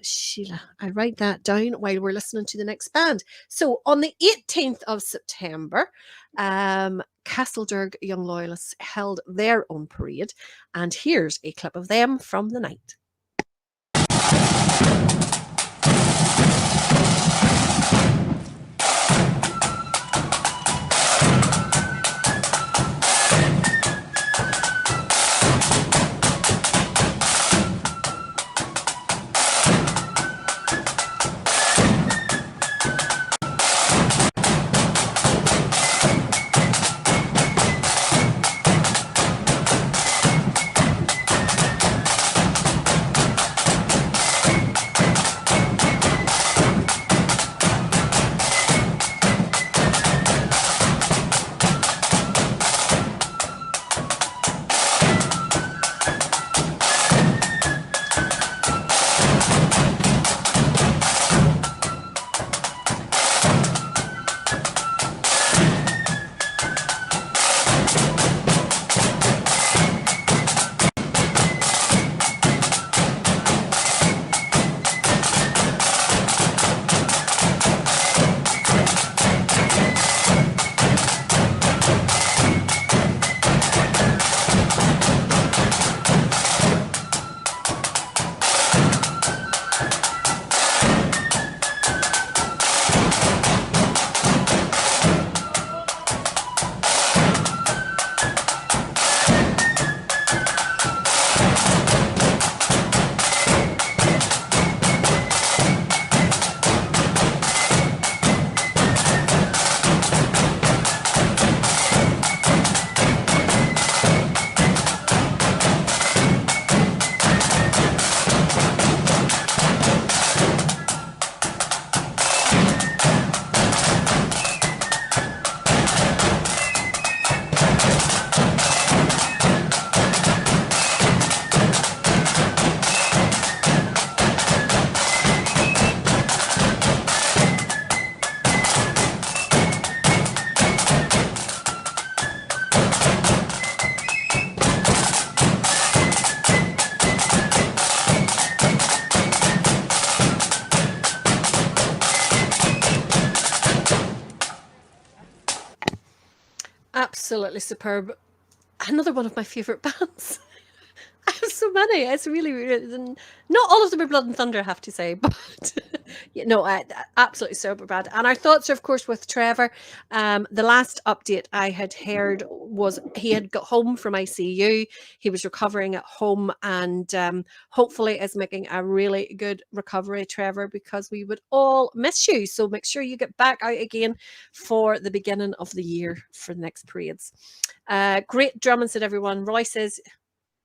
S1: Sheila, I write that down while we're listening to the next band. So on the 18th of September, Castledurg Young Loyalists held their own parade. And here's a clip of them from the night. Absolutely superb. Another one of my favorite bands. I have so many. It's really, really, not all of them are Blood and Thunder, I have to say, but absolutely super bad. And our thoughts are, of course, with Trevor. The last update I had heard was he had got home from ICU. He was recovering at home, and hopefully is making a really good recovery, Trevor, because we would all miss you. So make sure you get back out again for the beginning of the year for the next parades. Great drumming, said everyone. Roy says,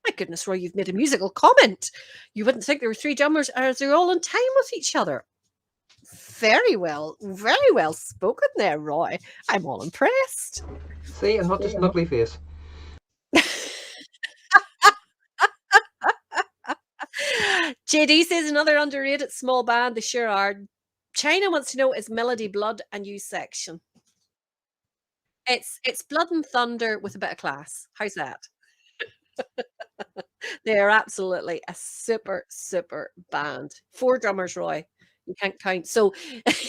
S1: my goodness, Roy, you've made a musical comment. You wouldn't think there were three drummers as they're all in time with each other. Very well spoken there, Roy. I'm all impressed.
S2: See, I'm not just an ugly face.
S1: JD says another underrated small band. They sure are. China wants to know, is Melody Blood a new section? It's Blood and Thunder with a bit of class. How's that? They're absolutely a super, super band. 4 drummers, Roy. You can't count. So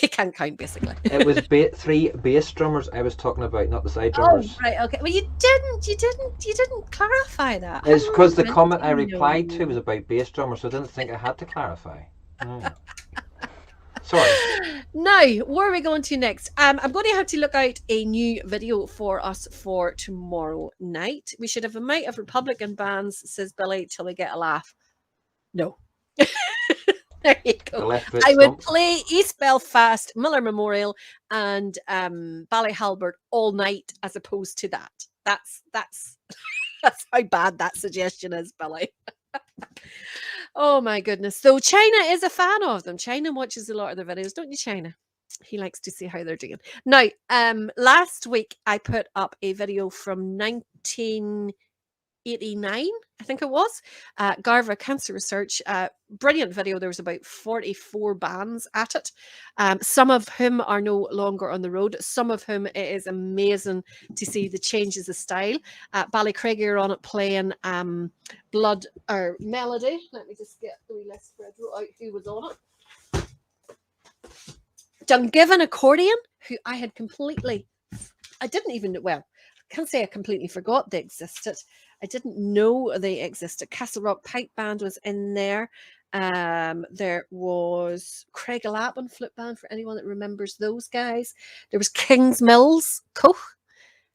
S1: you can't count, basically.
S2: It was 3 bass drummers I was talking about, not the side
S1: Oh,
S2: drummers.
S1: right, okay. Well, you didn't clarify that.
S2: It's because the
S1: How
S2: comment I
S1: meant to
S2: replied to
S1: know?
S2: was about bass drummers, so I didn't think I had to clarify. Sorry.
S1: Now, where are we going to next? I'm going to have to look out a new video for us for tomorrow night. We should have a night of Republican bands, says Billy, till we get a laugh. No. There you
S2: The
S1: go.
S2: left foot
S1: I would
S2: stump.
S1: play East Belfast, Miller Memorial, and Ballyhalbert all night, as opposed to that. That's that's how bad that suggestion is, Billy. Oh my goodness. So China is a fan of them. China watches a lot of their videos, don't you, China? He likes to see how they're doing. Now, last week I put up a video from 19 89, I think it was. Garva Cancer Research, brilliant video. There was about 44 bands at it, some of whom are no longer on the road, some of whom it is amazing to see the changes of style. Ballycraigie are on it playing Blood or Melody. Let me just get the wee list where I wrote out who was on it. Dungiven Accordion, who I had completely, I didn't even, well, I can't say I completely forgot they existed. I didn't know they existed. Castle Rock Pipe Band was in there. There was Craig Lapin Flute Band, for anyone that remembers those guys. There was Kings Mills Koch,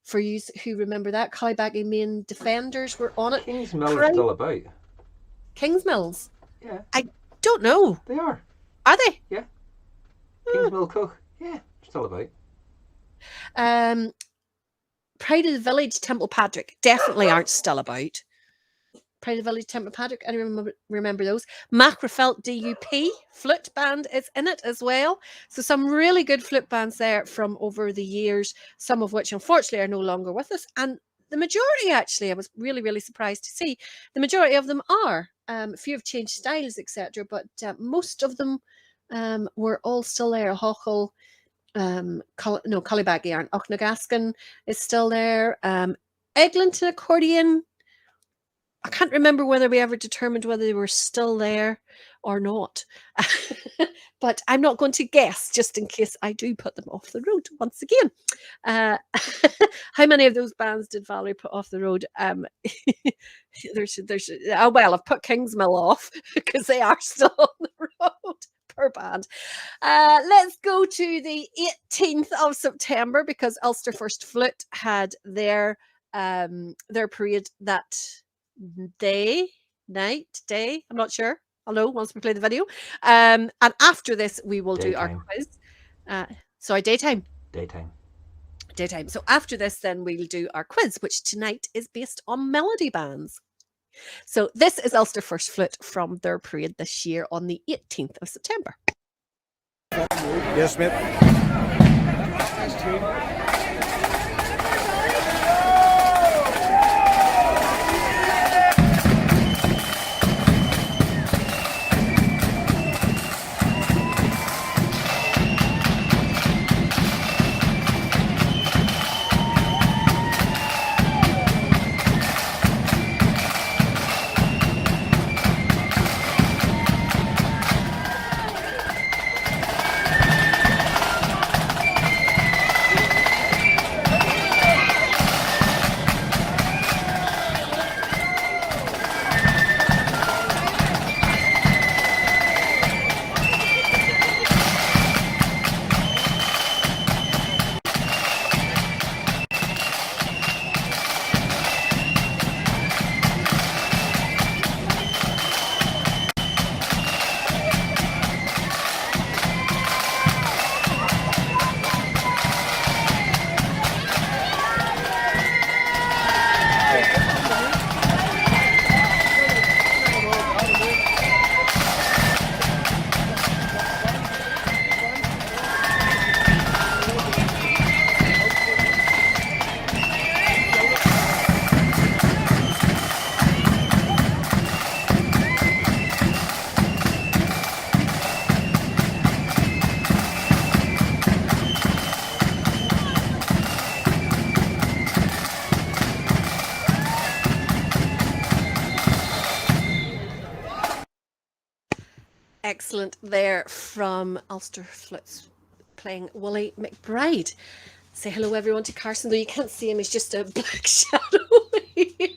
S1: for you who remember that. Callybaggy Main Defenders were on it.
S2: Kings Mill is still about.
S1: Kings Mills?
S2: Yeah.
S1: I don't know.
S2: They are.
S1: Are they?
S2: Yeah. Kings Mill Koch. Yeah, still about.
S1: Pride of the Village, Temple Patrick, definitely aren't still about. Pride of the Village, Temple Patrick, I remember those. Macrofelt DUP Flute Band is in it as well. So some really good flute bands there from over the years, some of which unfortunately are no longer with us. And the majority, actually, I was really, really surprised to see, the majority of them are. A few have changed styles, etc. But most of them were all still there. Hochel, Callybaggy aren't. Ochnagaskin is still there. Eglinton Accordion, I can't remember whether we ever determined whether they were still there or not. But I'm not going to guess, just in case I do put them off the road once again. How many of those bands did Valerie put off the road? Well, I've put Kingsmill off because they are still on the road. Per band. Let's go to the 18th of September, because Ulster First Flute had their parade that day, I'm not sure. I'll know once we play the video. And after this, we will do our quiz. Sorry, daytime. So after this, then we'll do our quiz, which tonight is based on melody bands. So this is Ulster First Flute from their parade this year on the 18th of September.
S3: Yes, Smith.
S1: Excellent there from Ulster Flutes playing Willie McBride. Say hello everyone to Carson, though you can't see him, he's just a black shadow here.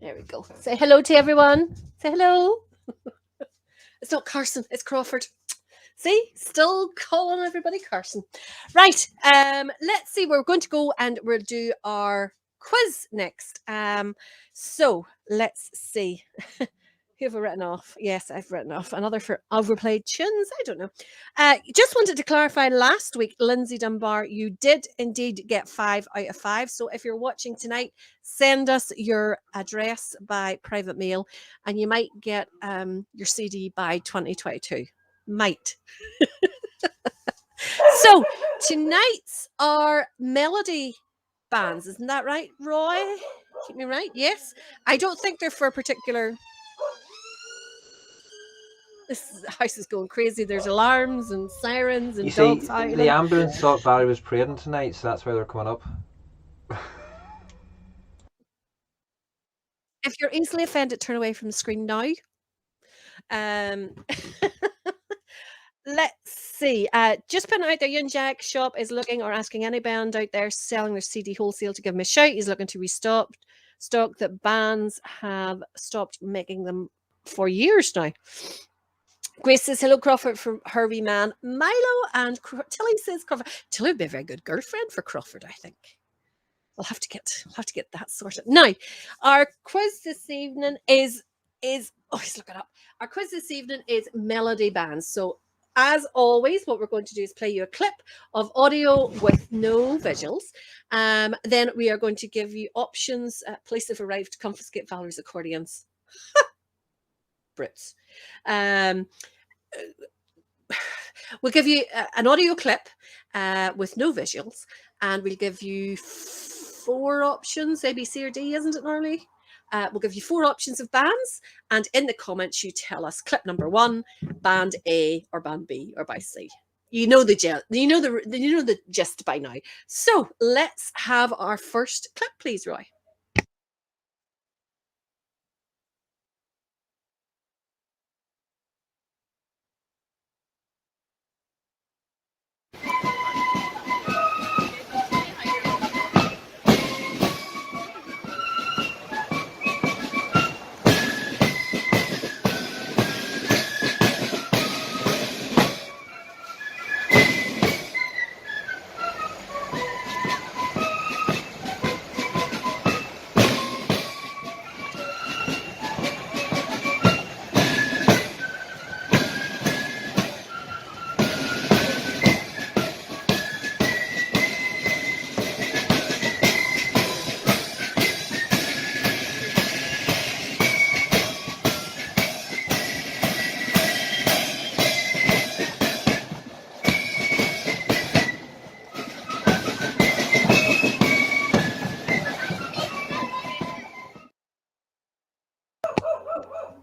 S1: There we go. Say hello to everyone. Say hello. It's not Carson, it's Crawford. See, still calling everybody Carson. Right, let's see, we're going to go and we'll do our quiz next. So let's see. Who have I written off? Yes, I've written off another for overplayed tunes. I don't know. Just wanted to clarify, last week, Lindsay Dunbar, you did indeed get 5 out of 5. So if you're watching tonight, send us your address by private mail and you might get your CD by 2022. Might. So tonight's our melody bands. Isn't that right, Roy? Keep me right. Yes. I don't think they're for a particular. This house is going crazy. There's alarms and sirens and
S2: You
S1: dogs
S2: see,
S1: howling.
S2: the ambulance thought Barry was praying tonight, so that's why they're coming up.
S1: If you're easily offended, turn away from the screen now. Let's see. Just putting out there, Young Jack shop is looking or asking any band out there selling their CD wholesale to give him a shout. He's looking to restock stock that bands have stopped making them for years now. Grace says, hello, Crawford, from Hervey Man. Milo and Tilly says, Crawford. Tilly would be a very good girlfriend for Crawford, I think. We'll have to get that sorted. Now, our quiz this evening is oh, he's looking up. Our quiz this evening is melody bands. So as always, what we're going to do is play you a clip of audio with no visuals. Then we are going to give you options. Police have arrived to confiscate Valerie's accordions. Brits. We'll give you an audio clip with no visuals, and we'll give you 4 options, A, B, C, or D, isn't it, Norley? We'll give you 4 options of bands, and in the comments you tell us clip number 1, band A, or band B, or by C. You know the gist by now. So let's have our first clip, please, Roy.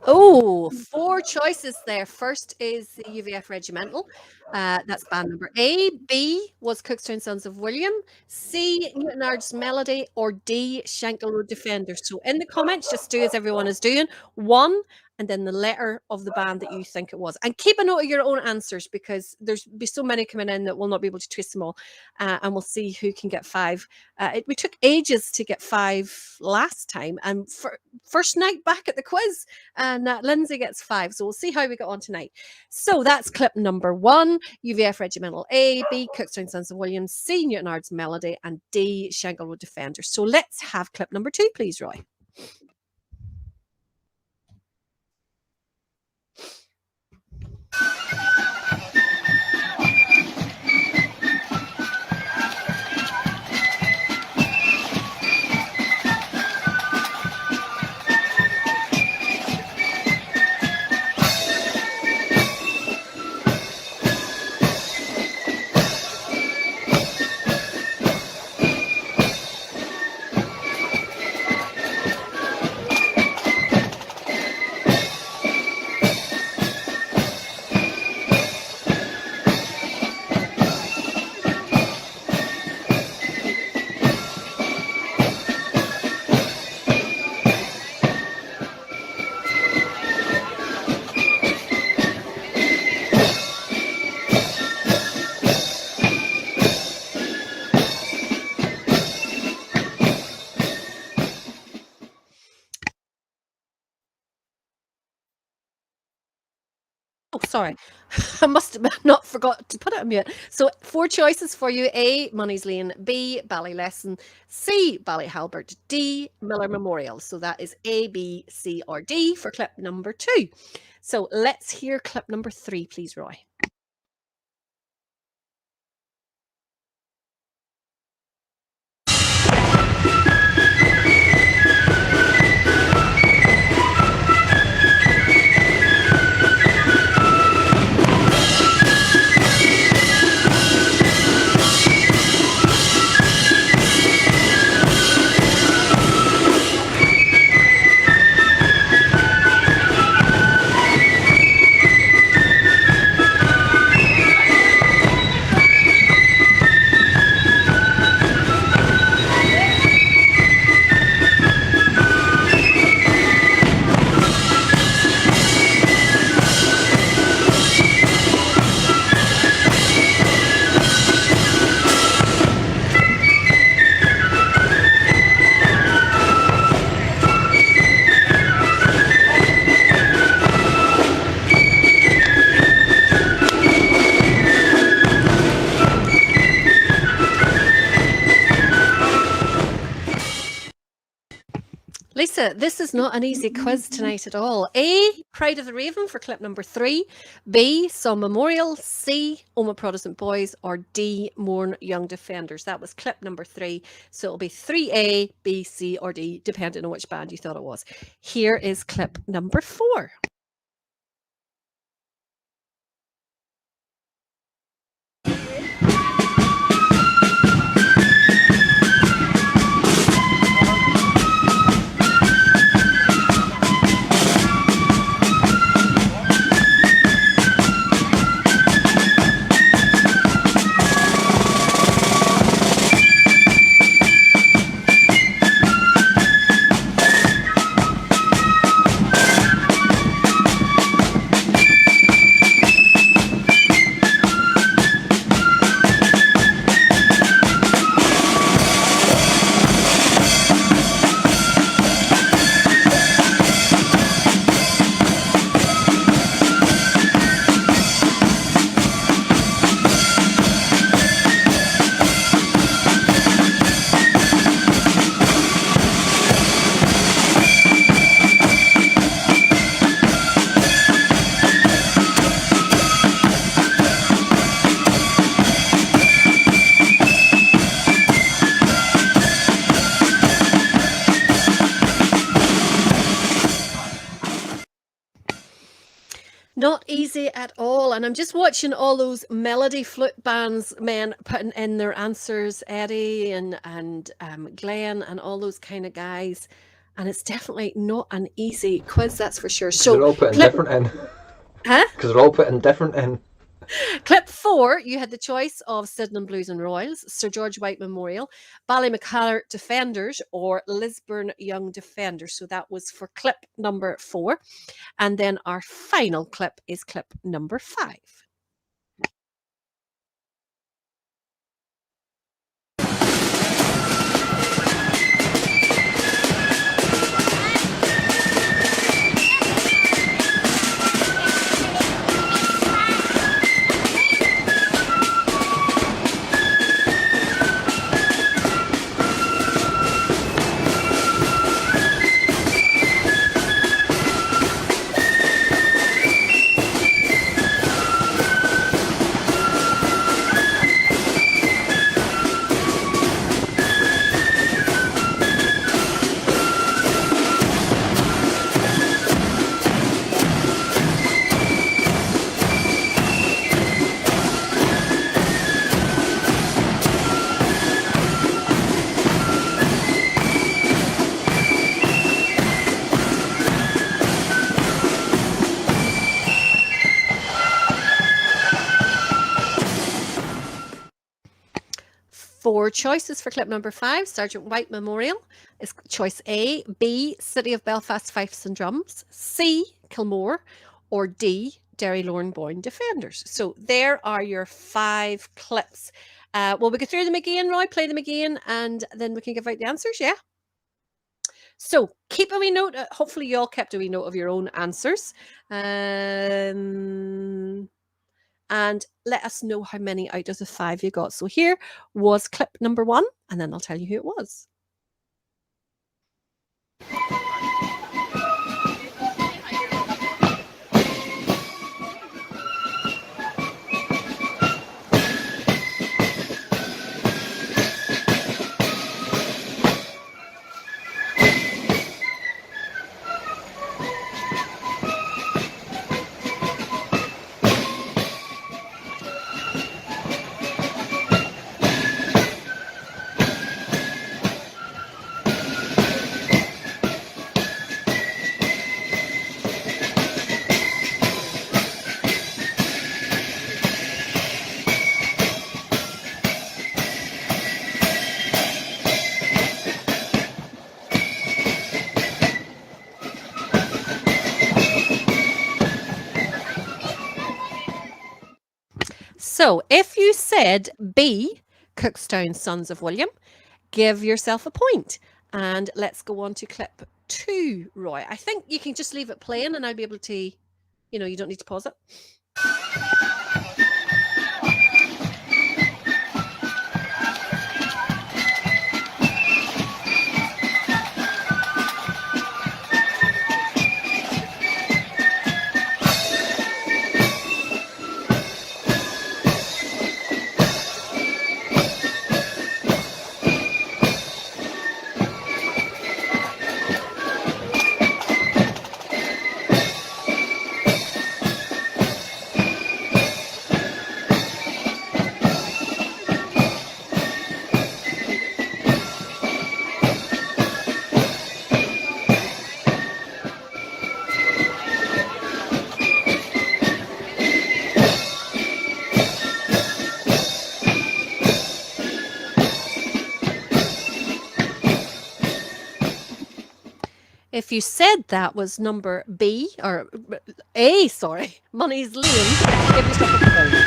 S1: Oh, 4 choices there. First is the UVF Regimental. That's band number A. B was Cookstown Sons of William. C, Newton Ard's Melody. Or D, Shankill Road Defenders. So in the comments, just do as everyone is doing. 1, and then the letter of the band that you think it was. And keep a note of your own answers, because there's be so many coming in that we'll not be able to twist them all. And we'll see who can get 5. We took ages to get 5 last time. And first night back at the quiz, and Lindsay gets 5. So we'll see how we get on tonight. So that's clip number 1, UVF Regimental. A, B, Cookstown Sons of William. C, Newton Ard's Melody. And D, Shankill Road Defenders. So let's have clip number 2, please, Roy. Oh, sorry. I must have not forgot to put it on mute. So 4 choices for you. A, Money's Lane. B, Ballylesson. C, Ballyhalbert. D, Miller Memorial. So that is A, B, C, or D for clip number 2. So let's hear clip number 3, please, Roy. Lisa, this is not an easy quiz tonight at all. A, Pride of the Raven for clip number 3. B, Some Memorial. C, Oma Protestant Boys. Or D, Mourn Young Defenders. That was clip number 3. So it'll be 3A, B, C, or D, depending on which band you thought it was. Here is clip number 4. Not easy at all. And I'm just watching all those melody flute bands, men putting in their answers, Eddie and Glenn and all those kind of guys. And it's definitely not an easy quiz, that's for sure. So
S2: they're all putting different in.
S1: Huh?
S2: Because they're all putting different in.
S1: Clip 4, you had the choice of Sydenham Blues and Royals, Sir George White Memorial, Ballymacallar Defenders, or Lisburn Young Defenders. So that was for clip number 4. And then our final clip is clip number 5. Four choices for clip number 5. Sergeant White Memorial is choice A. B, City of Belfast Fifes and Drums. C, Kilmore. Or D, Derry Lorne Defenders. So there are your 5 clips. Will we go through them again, Roy? Play them again, and then we can give out the answers, yeah? So keep a wee note. Hopefully you all kept a wee note of your own answers. And let us know how many out of the 5 you got. So here was clip number 1, and then I'll tell you who it was. So if you said B, Cookstown Sons of William, give yourself a point. And let's go on to clip 2, Roy. I think you can just leave it playing and I'll be able to, you know, you don't need to pause it. If you said that was number B, or A, sorry, Money's Lane, give yourself a point.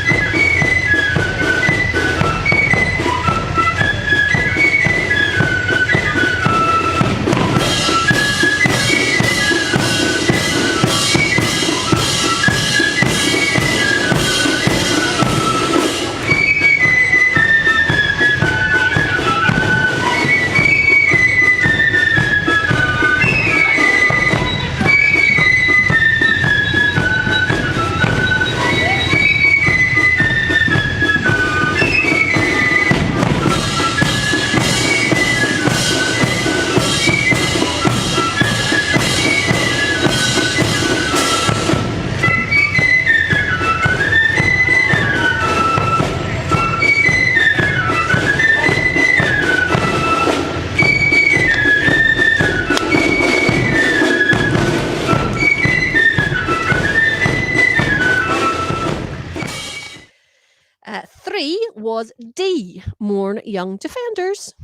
S1: Three was D, Mourn Young Defenders.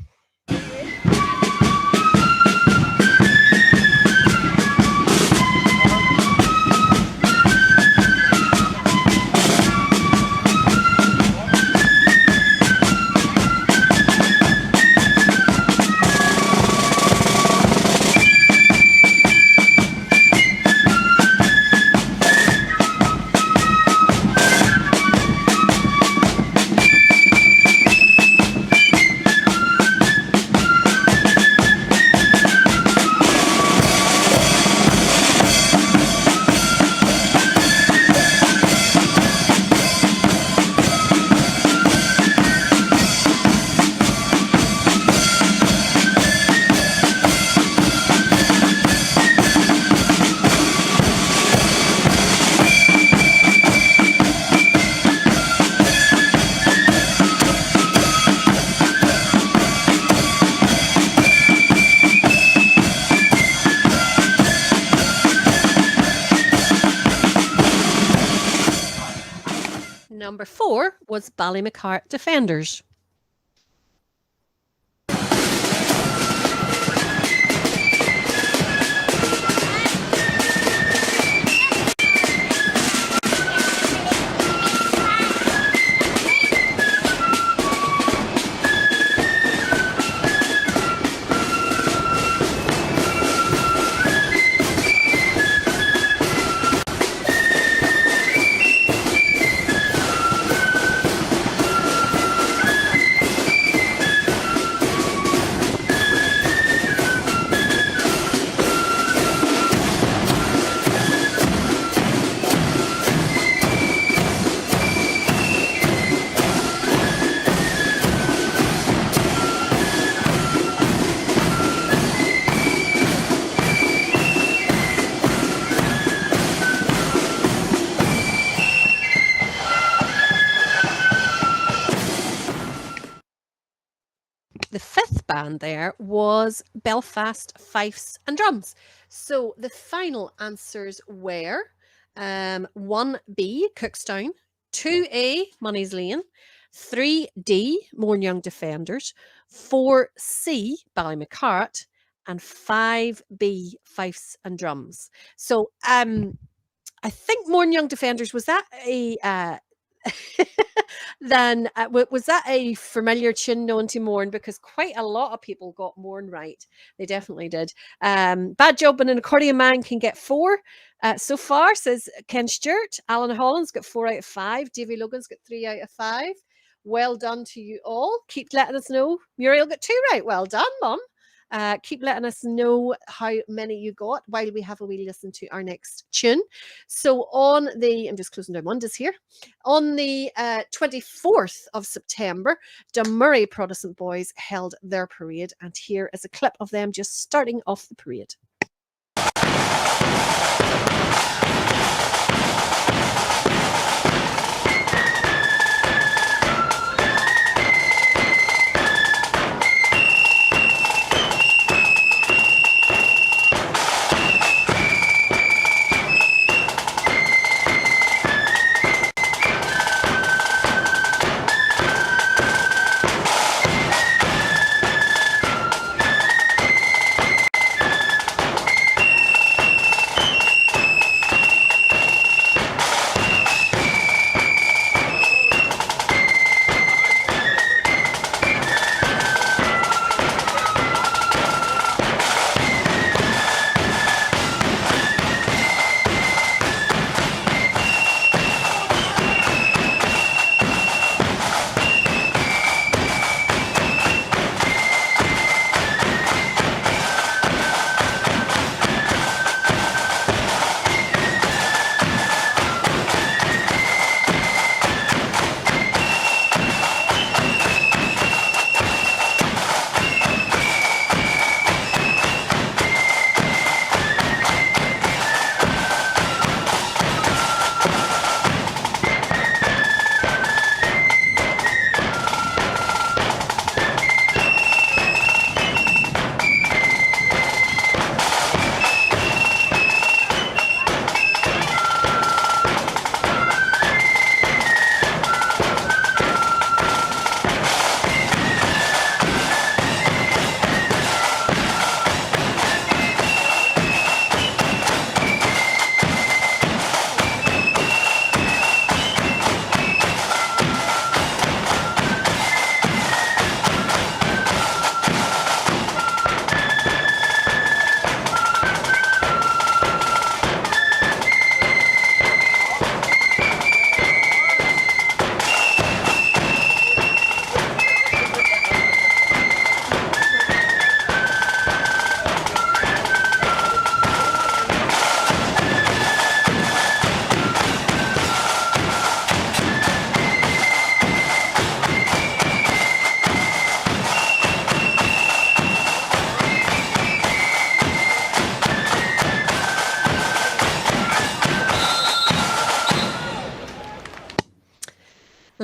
S1: Number 4 was Ballymacart Defenders. The fifth band there was Belfast Fifes and Drums. So the final answers were 1B, Cookstown, 2A, Money's Lane, 3D, Mourn Young Defenders, 4C, Ballymacart, and 5B, Fifes and Drums. So I think Mourn Young Defenders, was that a then was that a familiar tune known to Mourn? Because quite a lot of people got Mourn right. They definitely did. Bad job, but an accordion man can get 4 so far, says Ken Stewart. Alan Holland's got 4 out of 5. Davy Logan's got 3 out of 5. Well done to you all. Keep letting us know. Muriel got 2 right. Well done, Mum. Keep letting us know how many you got while we have a wee listen to our next tune. So on the, I'm just closing down windows here. On the 24th of September, Dunmurry Protestant Boys held their parade, and here is a clip of them just starting off the parade.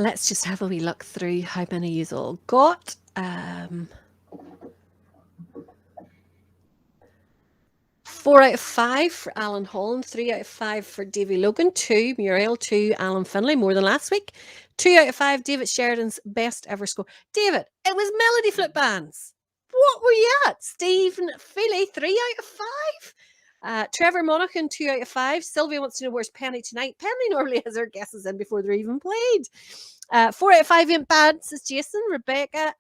S1: Let's just have a wee look through how many you've all got. 4 out of 5 for Alan Holland, 3 out of 5 for Davy Logan, 2 Muriel, 2 Alan Finlay, more than last week. 2 out of 5 David Sheridan's best ever score. David, it was Melody Flute Bands. What were you at? Stephen Feely, 3 out of 5. Trevor Monaghan, 2 out of 5. Sylvia wants to know where's Penny tonight. Penny normally has her guesses in before they're even played. 4 out of 5 ain't bad, says Jason. Rebecca,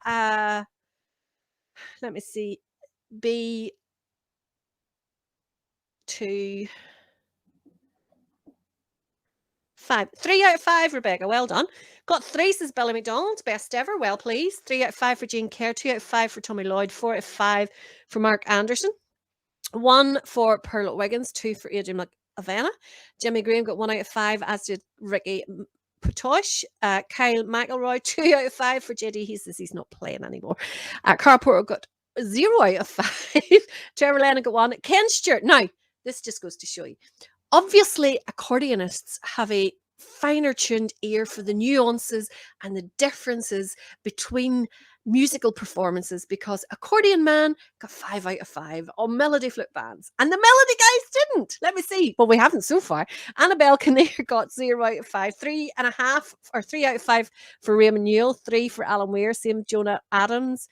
S1: let me see. B 2 5. 3 out of 5, Rebecca. Well done. Got 3, says Billy McDonald. Best ever. Well, please. 3 out of 5 for Jean Kerr. 2 out of 5 for Tommy Lloyd. 4 out of 5 for Mark Anderson. 1 for Pearl Wiggins. 2 for Adrian McAvena. Jimmy Graham got 1 out of 5, as did Ricky Patosh. Kyle McElroy, 2 out of 5 for JD. He says he's not playing anymore. Carl Porter got 0 out of 5. Trevor Lennon got 1. Ken Stewart. Now, this just goes to show you. Obviously, accordionists have a finer tuned ear for the nuances and the differences between musical performances, because Accordion Man got 5 out of 5 on Melody Flute Bands and the Melody guys didn't. Let me see. Well, we haven't so far. Annabelle Kinnear got 0 out of 5. 3.5 or 3 out of 5 for Raymond Newell. 3 for Alan Weir. Same Jonah Adams.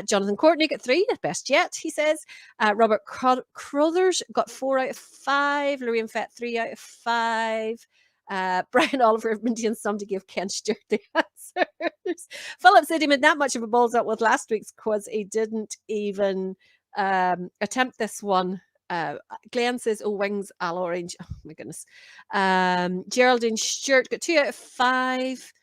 S1: Jonathan Courtney got 3, best yet, he says. Robert Crothers got 4 out of 5. Lorraine Fett, 3 out of 5. Brian Oliver maintains some to give Ken Stewart the answers. Philip said he made that much of a balls up with last week's quiz. He didn't even attempt this one. Glenn says, oh, wings a l'orange. Oh, my goodness. Geraldine Stewart got 2 out of 5.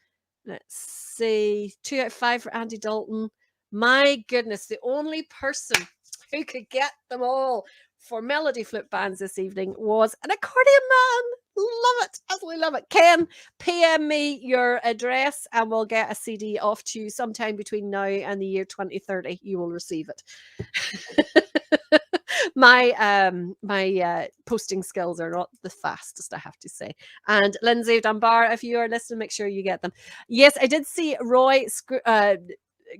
S1: Let's see. 2 out of 5 for Andy Dalton. My goodness, the only person who could get them all for Melody Flute Bands this evening was an Accordion Man. Love it. Absolutely love it. Ken, PM me your address and we'll get a CD off to you sometime between now and the year 2030. You will receive it. My posting skills are not the fastest, I have to say. And Lindsay Dunbar, if you are listening, make sure you get them. Yes, I did see Roy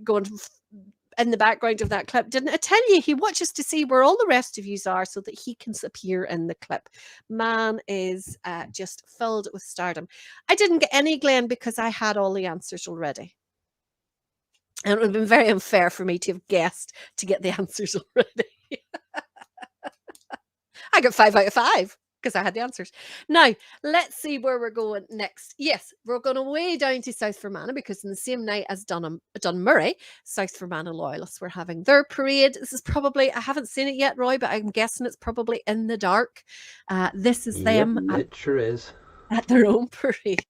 S1: going in the background of that clip. Didn't I tell you he watches to see where all the rest of yous are so that he can appear in the clip? Man is just filled with stardom. I didn't get any, Glenn, because I had all the answers already. And it would have been very unfair for me to have guessed to get the answers already. I got 5 out of 5 because I had the answers. Now, let's see where we're going next. Yes, we're going way down to South Fermanagh because in the same night as Dunmurray, South Fermanagh Loyalists were having their parade. This is probably, I haven't seen it yet, Roy, but I'm guessing it's probably in the dark. This is them.
S2: It sure is.
S1: At their own parade.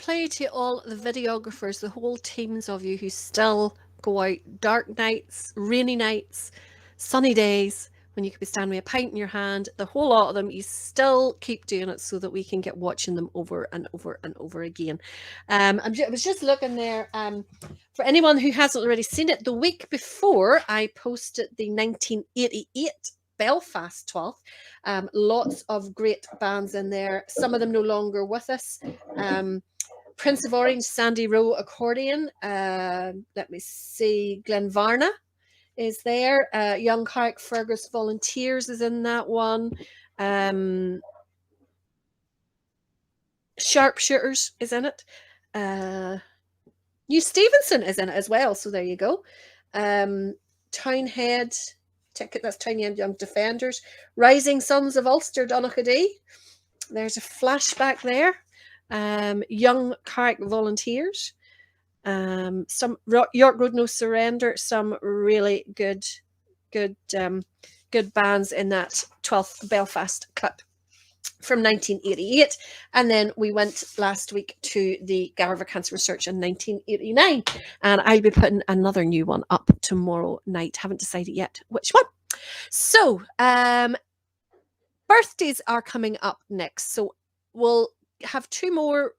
S1: play to all the videographers, the whole teams of you who still go out dark nights, rainy nights, sunny days, when you could be standing with a pint in your hand, the whole lot of them, you still keep doing it so that we can get watching them over and over and over again. I was just looking there, for anyone who hasn't already seen it, the week before I posted the 1988 Belfast 12th. Lots of great bands in there, some of them no longer with us. Prince of Orange, Sandy Row, Accordion, let me see, Glenvarna is there. Young Carrick Fergus Volunteers is in that one. Sharpshooters is in it. New Stevenson is in it as well, so there you go. Townhead, that's Townhead Young Defenders. Rising Sons of Ulster, Donaghadee. There's a flashback there. Young Carrick Volunteers. Some York Road No Surrender, some really good bands in that 12th Belfast clip from 1988. And then we went last week to the Garva Cancer Research in 1989, and I'll be putting another new one up tomorrow night. Haven't decided yet which one. So birthdays are coming up next, so we'll have two more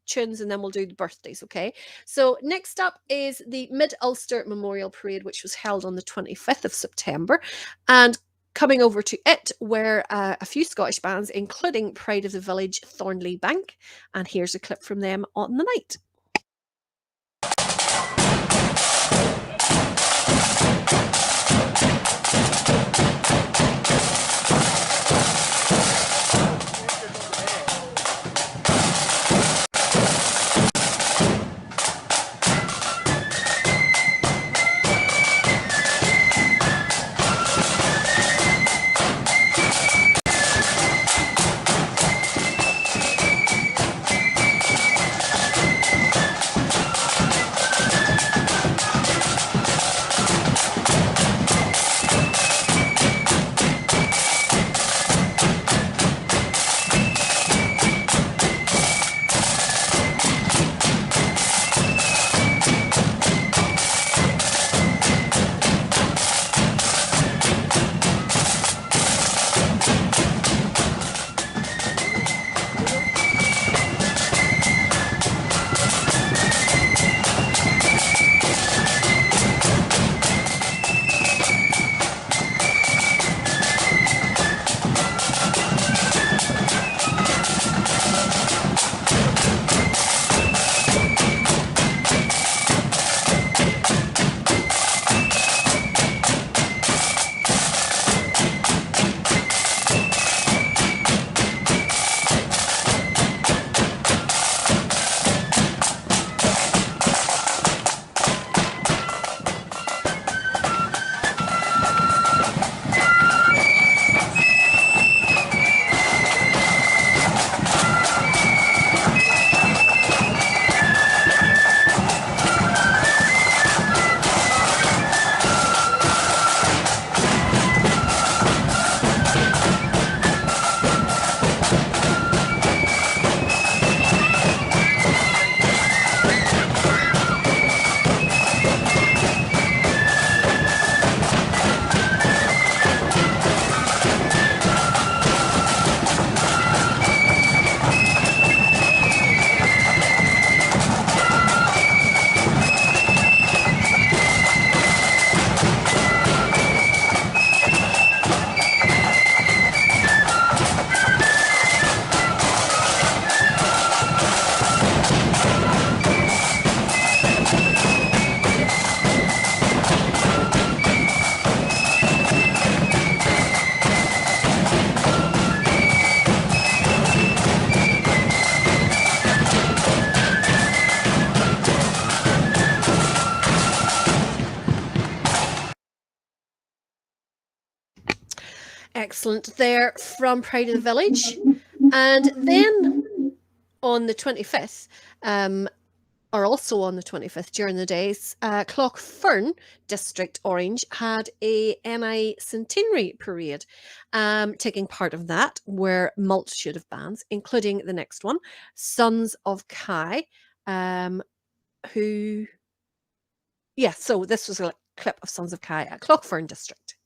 S1: tunes and then we'll do the birthdays. Okay, so next up is the Mid-Ulster Memorial Parade, which was held on the 25th of September, and coming over to it were a few Scottish bands, including Pride of the Village, Thornley Bank, and here's a clip from them on the night. Excellent there from Pride of the Village. And then on the 25th, are also on the 25th during the days. Clough District Orange had a NI Centenary Parade. Taking part of that were multitude of bands, including the next one, Sons of Kai, who... Yeah, so this was a clip of Sons of Kai at Clough District.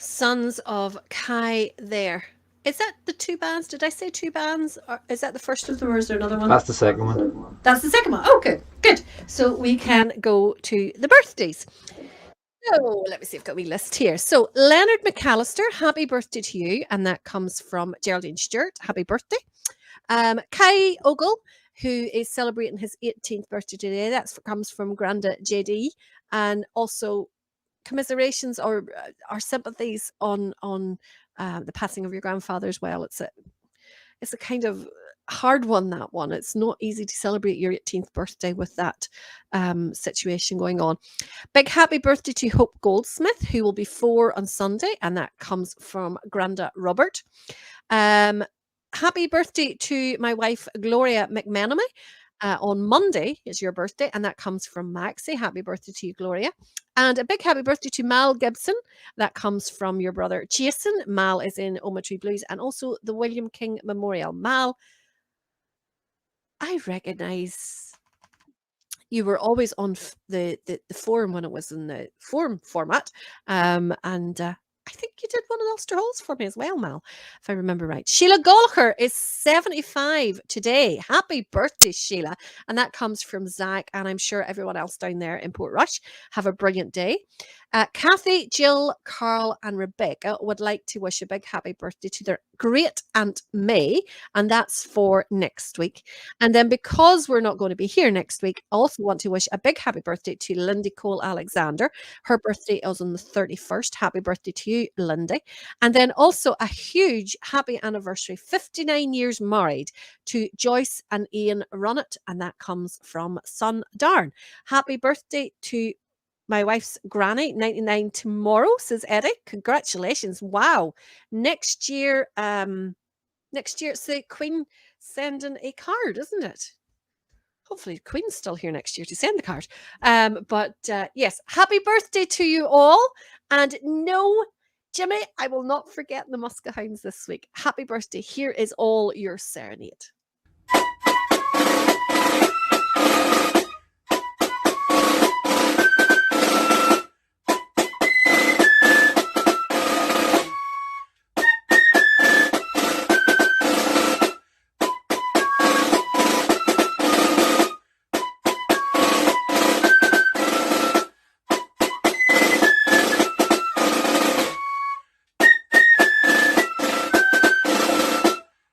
S1: Sons of Kai there. Is that the two bands? Did I say two bands? Or is that the first of them, or is there another one?
S2: That's the second one.
S1: That's the second one. Oh, good, good. So we can go to the birthdays. So let me see, I've got a wee list here. So Leonard McAllister, happy birthday to you. And that comes from Geraldine Stewart. Happy birthday. Kai Ogle, who is celebrating his 18th birthday today. That comes from Granda JD. And also commiserations or our sympathies on the passing of your grandfather as well. It's a kind of hard one, that one. It's not easy to celebrate your 18th birthday with that situation going on. Big happy birthday to Hope Goldsmith, who will be 4 on Sunday, and that comes from Granda Robert. Happy birthday to my wife Gloria McMenemy. On Monday is your birthday, and that comes from Maxie. Happy birthday to you, Gloria. And a big happy birthday to Mal Gibson. That comes from your brother Jason. Mal is in Omatree Blues, and also the William King Memorial. Mal, I recognise you were always on the forum when it was in the forum format. I think you did one of the Ulster Halls for me as well, Mal, if I remember right. Sheila Gallagher is 75 today. Happy birthday, Sheila. And that comes from Zach, and I'm sure everyone else down there in Portrush. Have a brilliant day. Kathy, Jill, Carl, and Rebecca would like to wish a big happy birthday to their great Aunt May, and that's for next week. And then because we're not going to be here next week, I also want to wish a big happy birthday to Lindy Cole Alexander. Her birthday is on the 31st. Happy birthday to you, Lindy. And then also a huge happy anniversary, 59 years married, to Joyce and Ian Runnett, and that comes from Son Darn. Happy birthday to my wife's granny, 99 tomorrow, says Eddie. Congratulations. Wow. Next year it's the Queen sending a card, isn't it? Hopefully the Queen's still here next year to send the card. But yes, happy birthday to you all. And no, Jimmy, I will not forget the Muska Hounds this week. Happy birthday. Here is all your serenade.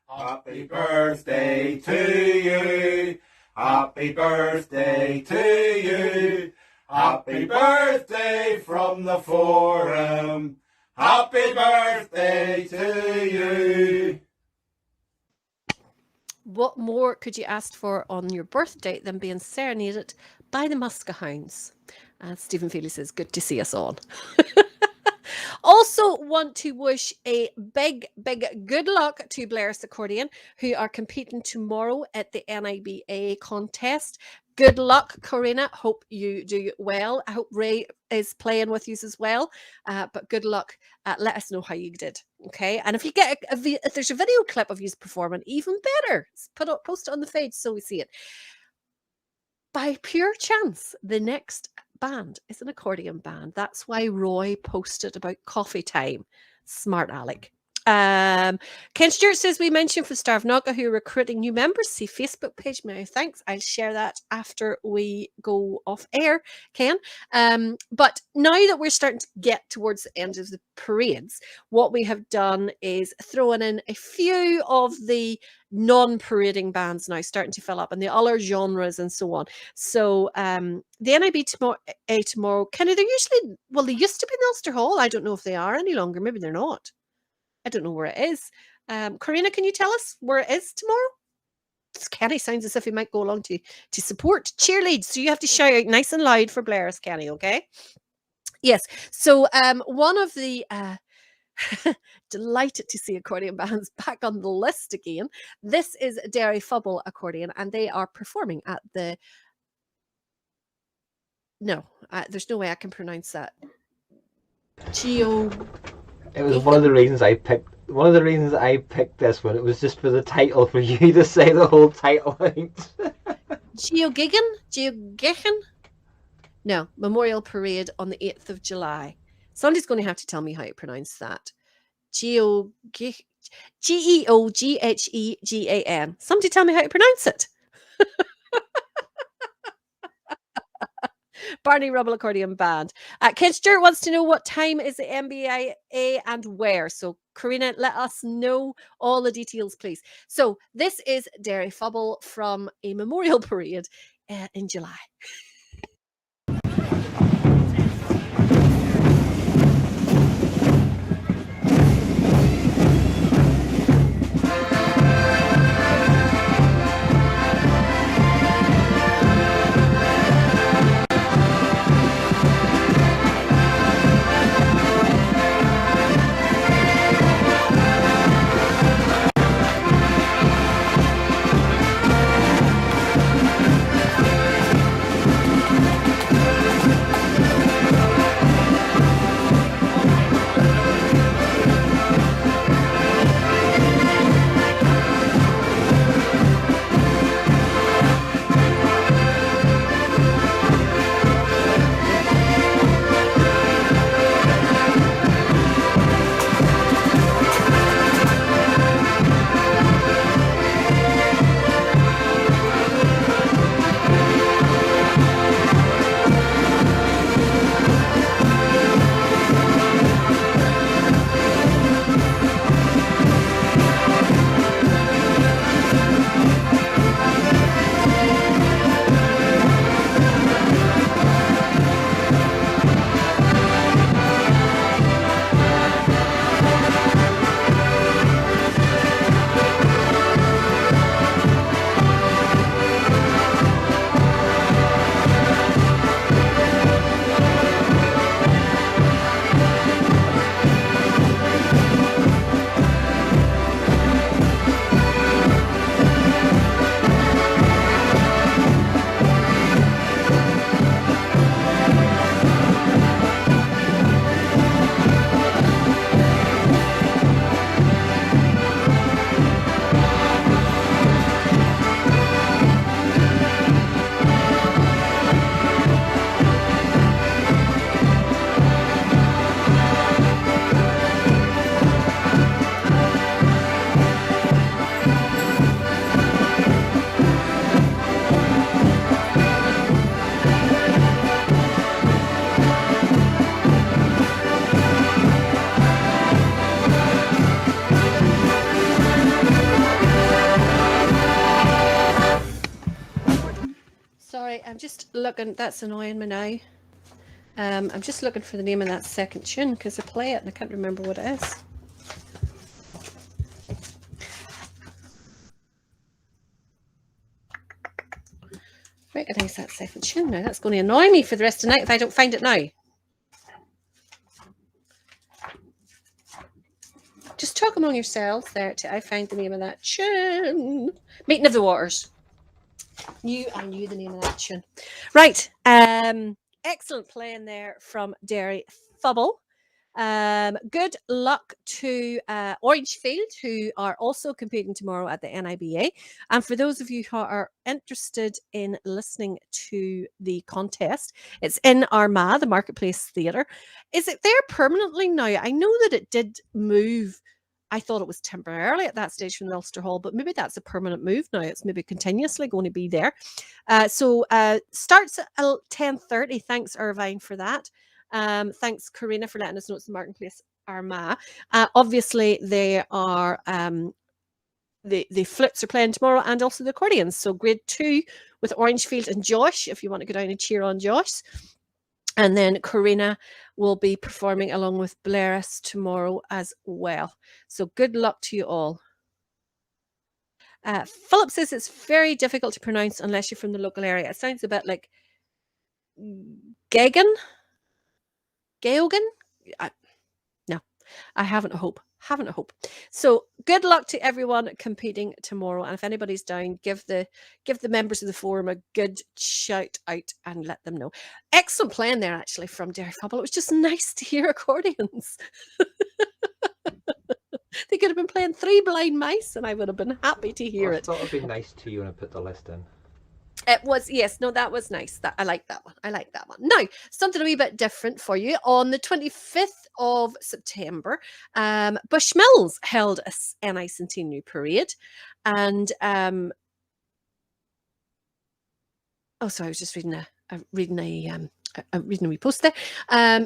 S4: Happy birthday to you. Happy birthday to you. Happy birthday from the forum. Happy birthday to you.
S1: What more could you ask for on your birthday than being serenaded by the Muska Hounds? Stephen Feely says, good to see us on. Also want to wish a big good luck to Blair's Accordion, who are competing tomorrow at the NIBA contest. Good luck, Corina. Hope you do well. I hope Ray is playing with you as well. But good luck. Let us know how you did. Okay. And if you get if there's a video clip of you performing, even better. Post it on the page so we see it. By pure chance, the next band is an accordion band. That's why Roy posted about coffee time. Smart Alec. Ken Stewart says, we mentioned for Starvnaga who are recruiting new members. See Facebook page. Many thanks. I'll share that after we go off air, Ken. But now that we're starting to get towards the end of the parades, what we have done is thrown in a few of the non-parading bands now starting to fill up, and the other genres and so on. So the NIB tomorrow, Kenny, they're usually, well, they used to be in Ulster Hall. I don't know if they are any longer. Maybe they're not. I don't know where it is. Karina, can you tell us where it is tomorrow? Kenny sounds as if he might go along to support cheerlead. So you have to shout out nice and loud for Blair's, Kenny, okay? Yes. So one of the delighted to see accordion bands back on the list again. This is Derry Fubble Accordion, and they are performing at the... No, there's no way I can pronounce that.
S2: It was one of the reasons I picked. One of the reasons I picked this one. It was just for the title, for you to say the whole title out.
S1: Geoghegan? No, Memorial Parade on the 8th of July. Somebody's going to have to tell me how to pronounce that. Geoghegan. Somebody tell me how to pronounce it. Barney Rubble Accordion Band. Ken Stewart wants to know what time is the MBIA and where. So, Karina, let us know all the details, please. So, this is Derry Fubble from a memorial parade in July. Sorry, I'm just looking. That's annoying me now. I'm just looking for the name of that second tune because I play it and I can't remember what it is. Recognise that second tune now. That's going to annoy me for the rest of the night if I don't find it now. Just talk among yourselves there till I find the name of that tune. Meeting of the Waters. I knew the name of that tune. Right. Excellent playing there from Derry Fubble. Good luck to Orangefield, who are also competing tomorrow at the NIBA. And for those of you who are interested in listening to the contest, it's in Armagh, the Marketplace Theatre. Is it there permanently now? I know that it did move. I thought it was temporarily at that stage from the Ulster Hall, but maybe that's a permanent move now. It's maybe continuously going to be there. So starts at 10:30. Thanks, Irvine, for that. Thanks, Karina, for letting us know it's the Marketplace Armagh. Obviously, they are the flutes are playing tomorrow, and also the accordions. So grade 2 with Orangefield and Josh, if you want to go down and cheer on Josh. And then Karina will be performing along with Blairis tomorrow as well. So good luck to you all. Philip says it's very difficult to pronounce unless you're from the local area. It sounds a bit like Geoghegan. No, I haven't a hope. So good luck to everyone competing tomorrow. And if anybody's down, give the members of the forum a good shout out and let them know. Excellent playing there, actually, from Derry Fubble. It was just nice to hear accordions. They could have been playing Three Blind Mice, and I would have been happy to hear it.
S2: I thought it'd be nice to you when I put the list in.
S1: It was, yes, no, that was nice. I like that one. Now, something a wee bit different for you. On the 25th of September, Bushmills held a NI Centenary Parade. And, sorry, I was just reading a wee post there.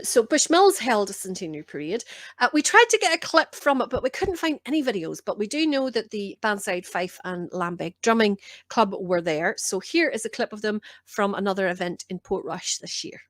S1: So Bushmills held a Centenary Parade. We tried to get a clip from it, but we couldn't find any videos. But we do know that the Bandside Fife and Lambeg Drumming Club were there. So here is a clip of them from another event in Portrush this year.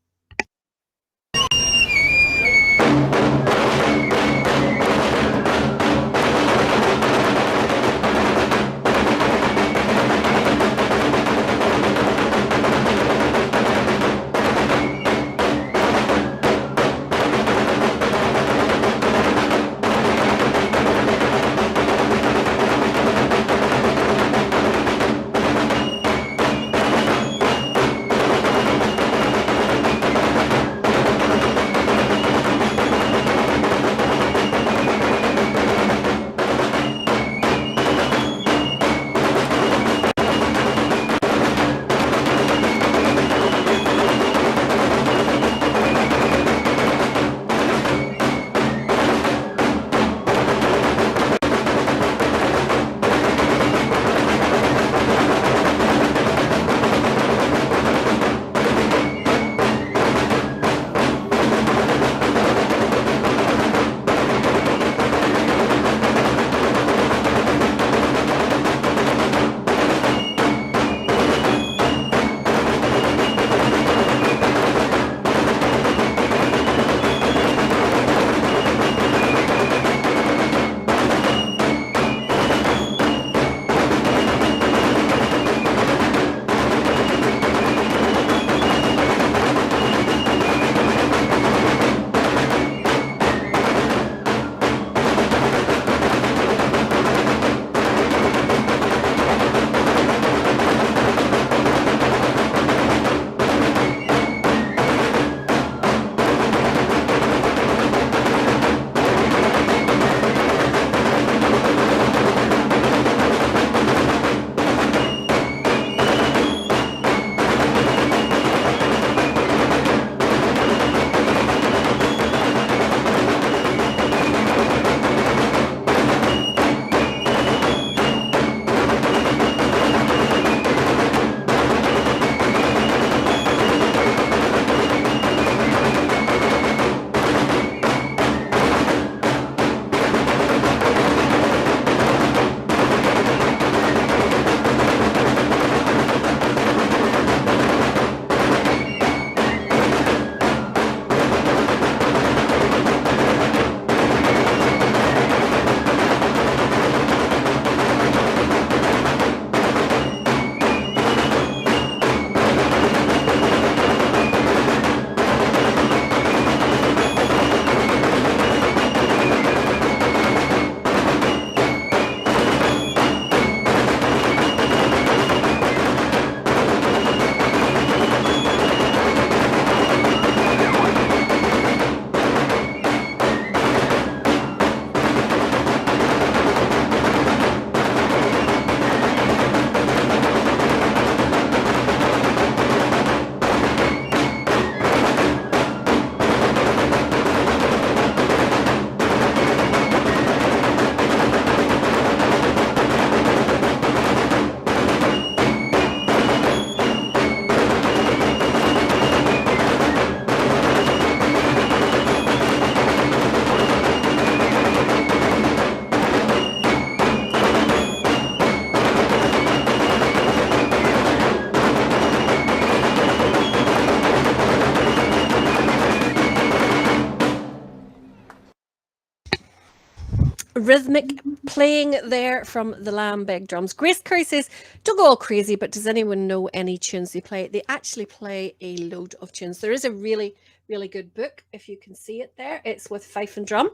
S1: rhythmic playing there from the Lambeck drums. Grace Curry says, don't go all crazy, but does anyone know any tunes they play? They actually play a load of tunes. There is a really, really good book, if you can see it there. It's with fife and drum.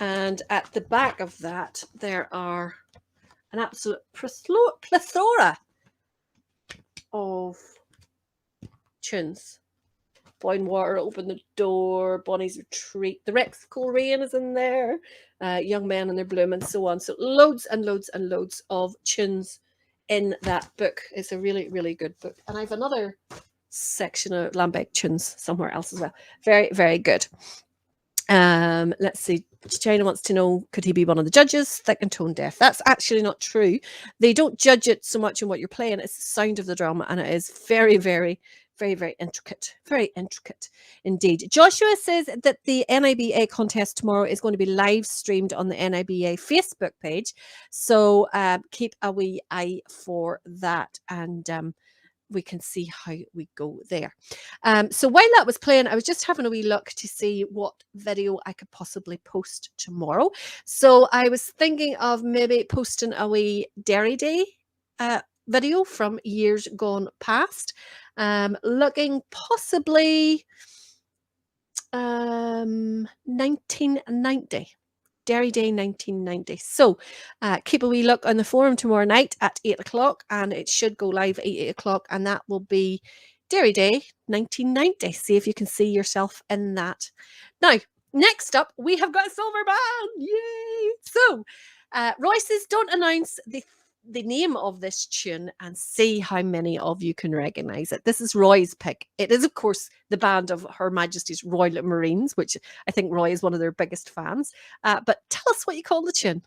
S1: And at the back of that, there are an absolute plethora of tunes. Boyne Water, Open the Door, Bonnie's Retreat, The Rexical Rain is in there, Young Men and Their Bloom, and so on. So loads and loads and loads of tunes in that book. It's a really, really good book. And I have another section of Lambeck tunes somewhere else as well. Very, very good. Let's see. China wants to know, could he be one of the judges? Thick and tone deaf. That's actually not true. They don't judge it so much in what you're playing. It's the sound of the drum, and it is very, very, very, very intricate. Very intricate indeed. Joshua says that the NIBA contest tomorrow is going to be live streamed on the NIBA Facebook page. So keep a wee eye for that, and we can see how we go there. So while that was playing, I was just having a wee look to see what video I could possibly post tomorrow. So I was thinking of maybe posting a wee Dairy Day video from years gone past, looking possibly 1990. Dairy Day 1990. So keep a wee look on the forum tomorrow night at 8 o'clock, and it should go live at 8 o'clock, and that will be Dairy Day 1990. See if you can see yourself in that. Now, next up, we have got a silver band. Yay! So, Roy says, don't announce the name of this tune and see how many of you can recognize it. This is Roy's pick. It is, of course, the band of Her Majesty's Royal Marines, which I think Roy is one of their biggest fans. But tell us what you call the tune.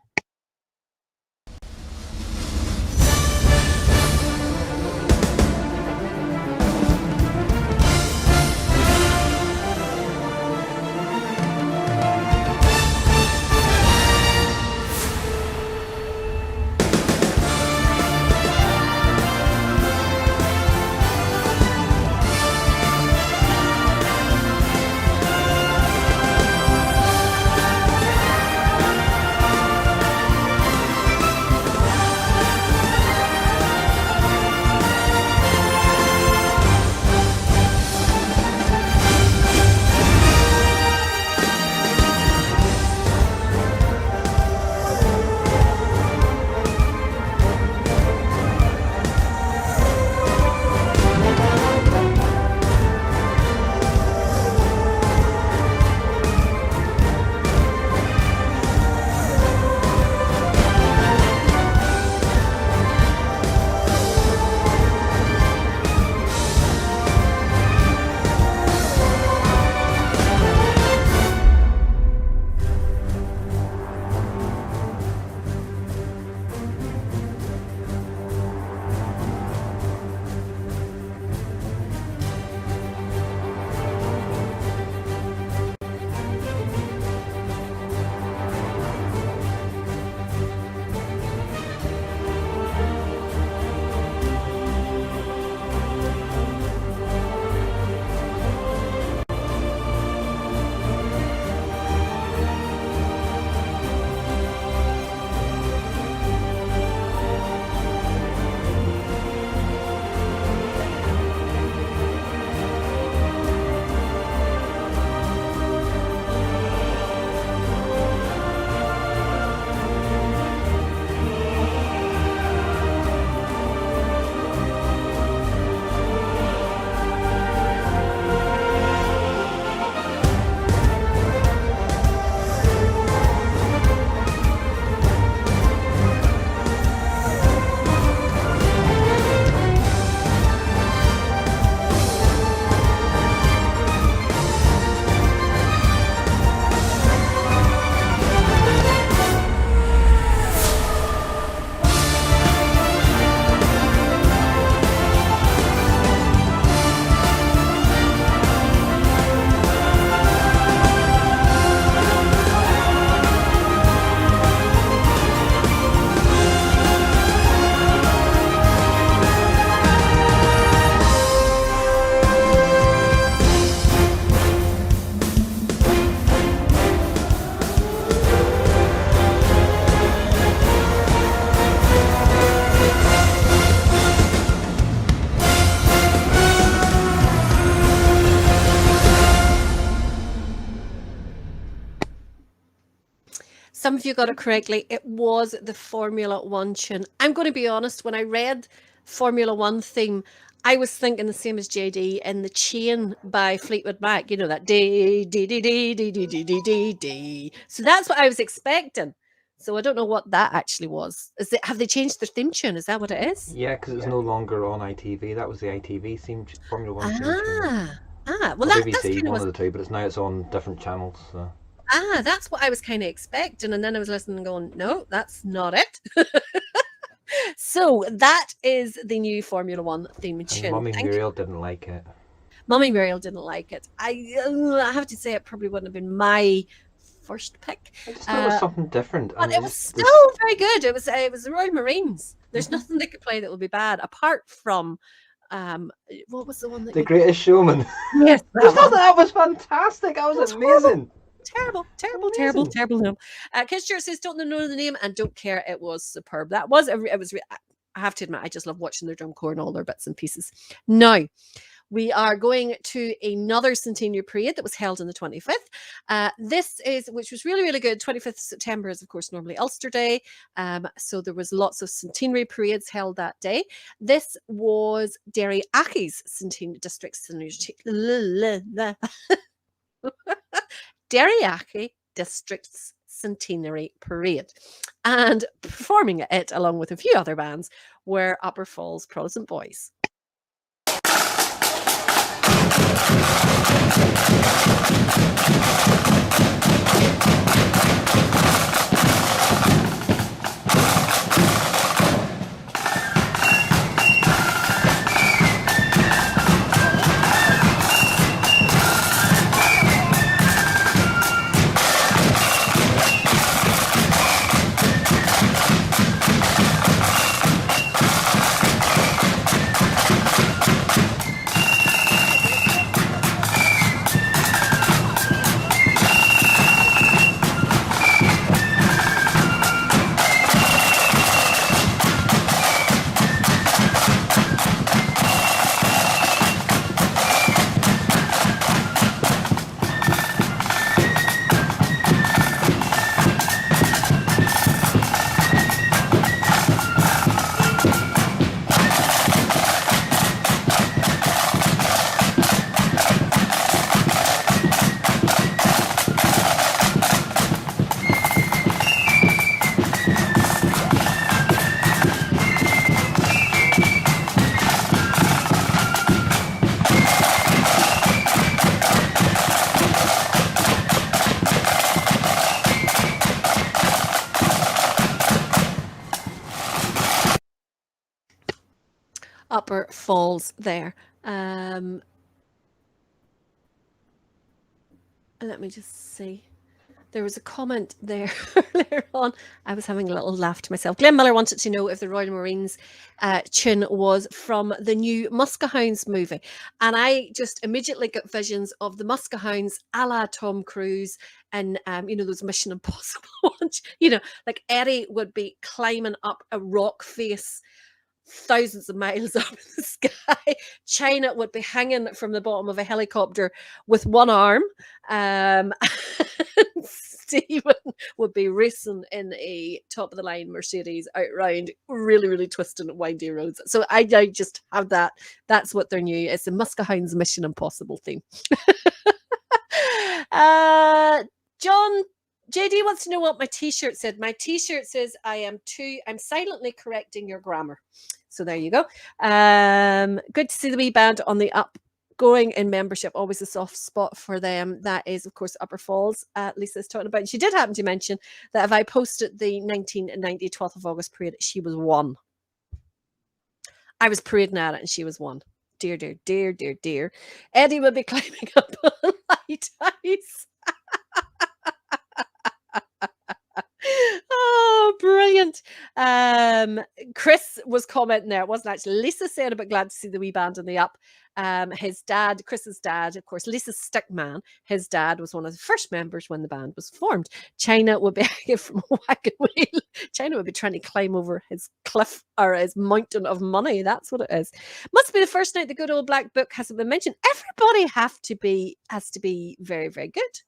S1: some of you got it correctly. It was the Formula One tune. I'm going to be honest, when I read Formula One theme, I was thinking the same as JD in The Chain by Fleetwood Mac. You know, that dee, dee, dee, dee, dee, dee, dee, dee, dee, dee. So that's what I was expecting. So I don't know what that actually was. Have they changed their theme tune? Is that what it is?
S2: Yeah, because it's no longer on ITV. That was the ITV Formula One theme tune.
S1: Well,
S2: Or
S1: that's
S2: BBC,
S1: kind of
S2: one of the two, but it's on different channels. So.
S1: that's what I was kind of expecting. And then I was listening and going, no, that's not it. So that is the new Formula One theme
S2: And
S1: tune.
S2: Mummy Muriel didn't like it.
S1: Mummy Muriel didn't like it. I have to say it probably wouldn't have been my first pick.
S2: I just thought it was something different.
S1: But
S2: And
S1: it was still very good. It was the Royal Marines. There's nothing they could play that would be bad, apart from what was the one that
S2: The Greatest Showman.
S1: Yes,
S2: I thought that was fantastic. That was amazing.
S1: Terrible name. Kiss Stuart says, don't know the name and don't care. It was superb. That was I have to admit, I just love watching their drum corps and all their bits and pieces. Now, we are going to another centenary parade that was held on the 25th. Which was really, really good. 25th September is, of course, normally Ulster Day. So there was lots of centenary parades held that day. This was Derry Ackie's centenary district Derry Ackie District's centenary parade. And performing it, along with a few other bands, were Upper Falls Protestant Boys. Upper Falls there. Let me just see. There was a comment there earlier on. I was having a little laugh to myself. Glenn Miller wanted to know if the Royal Marines tune was from the new Muskehounds movie. And I just immediately got visions of the Muskehounds a la Tom Cruise and, those Mission Impossible ones. Like Eddie would be climbing up a rock face thousands of miles up in the sky. China would be hanging from the bottom of a helicopter with one arm. Stephen would be racing in a top of the line Mercedes out round really, really twisting windy roads. So I just have that. That's what they're new. It's the Muskehounds Mission Impossible theme. John JD wants to know what my t-shirt said. My t-shirt says I'm silently correcting your grammar. So there you go. Good to see the wee band on the up. Going in membership, always a soft spot for them. That is, of course, Upper Falls. Lisa's talking about. She did happen to mention that if I posted the 1990 12th of August parade, she was one. I was parading at it and she was one. Dear. Eddie would be climbing up on lighthouse. Oh, brilliant. Chris was commenting there. It wasn't actually Lisa saying about glad to see the wee band on the up. His dad, Chris's dad, of course, Lisa's stick man, his dad was one of the first members when the band was formed. China would be hanging from a wagon wheel. China would be trying to climb over his cliff or his mountain of money. That's what it is. Must be the first night the good old black book hasn't been mentioned. Everybody has to be very, very good.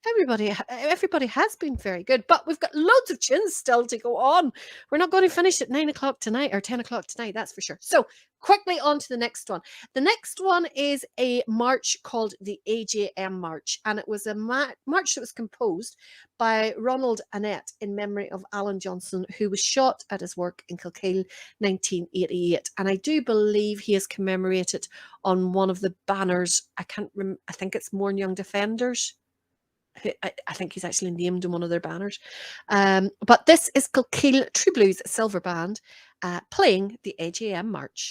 S1: Everybody has been very good, but we've got loads of tunes still to go on. We're not going to finish at 9 o'clock tonight or 10 o'clock tonight, that's for sure. So quickly on to the next one. The next one is a march called the AJM March, and it was a march that was composed by Ronald Annett in memory of Alan Johnson, who was shot at his work in Kilkeel 1988. And I do believe he is commemorated on one of the banners. I think it's Mourne Young Defenders. I think he's actually named in one of their banners. But this is Kilkeel True Blues Silver Band playing the AJM March.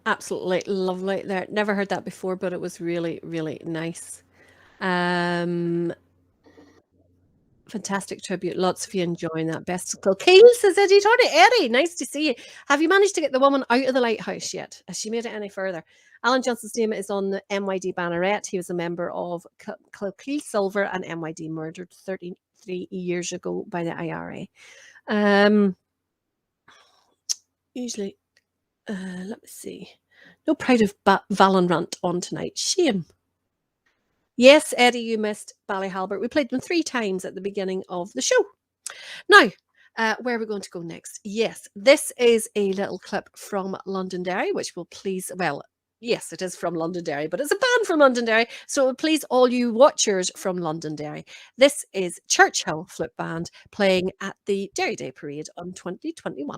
S1: Absolutely lovely there. Never heard that before, but it was really, really nice. Fantastic tribute. Lots of you enjoying that. Best of Kilkeel, says Eddie Tony. Eddie, nice to see you. Have you managed to get the woman out of the lighthouse yet? Has she made it any further? Alan Johnson's name is on the MYD banneret. He was a member of Kilkeel Silver, and MYD murdered 33 years ago by the IRA. Usually, let me see. No Pride of Valorant on tonight. Shame. Yes, Eddie, you missed Ballyhalbert. We played them 3 times at the beginning of the show. Now, where are we going to go next? Yes, this is a little clip from Londonderry, which will please, well, Yes, it is from Londonderry, but it's a band from Londonderry, so it will please all you watchers from Londonderry. This is Churchill Flute Band playing at the Derry Day Parade on 2021.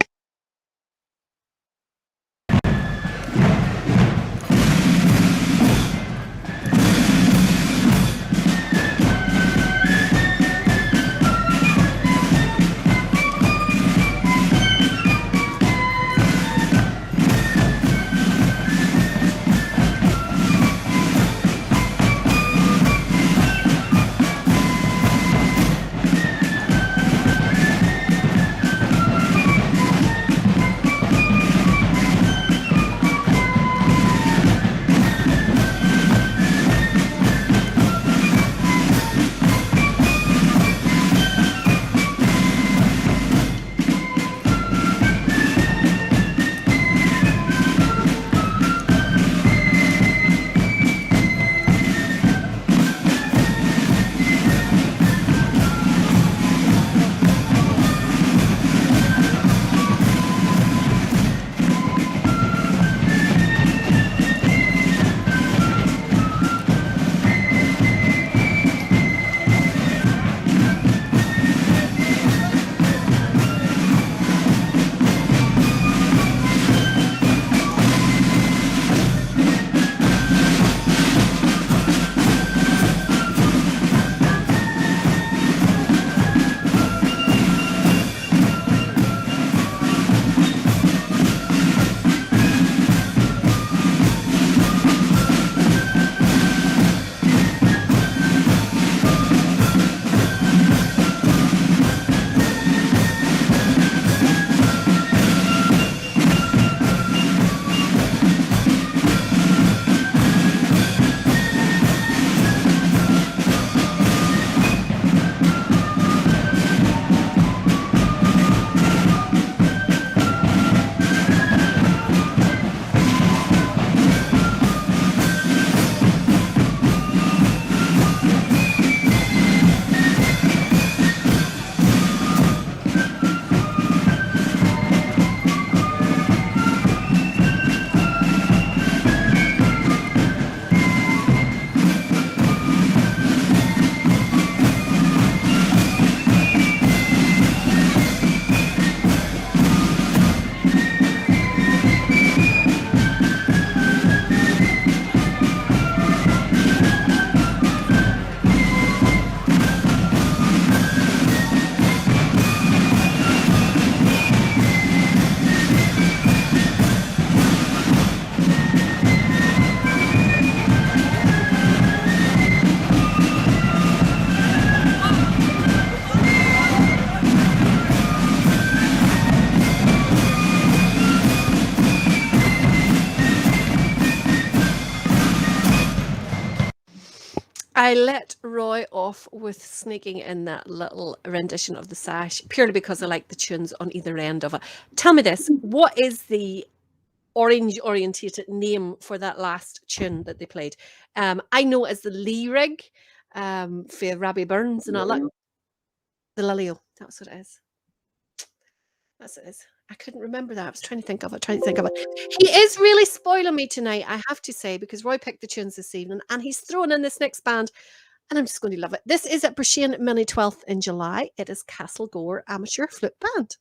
S1: I let Roy off with sneaking in that little rendition of the Sash purely because I like the tunes on either end of it. Tell me this, what is the orange orientated name for that last tune that they played? I know it as the Lee Rig for Robbie Burns and all that. The Lilio, that's what it is. That's what it is. I couldn't remember that. I was trying to think of it. He is really spoiling me tonight, I have to say, because Roy picked the tunes this evening and he's throwing in this next band and I'm just going to love it. This is at Brushian Mini 12th in July. It is Castlegore Amateur Flute Band.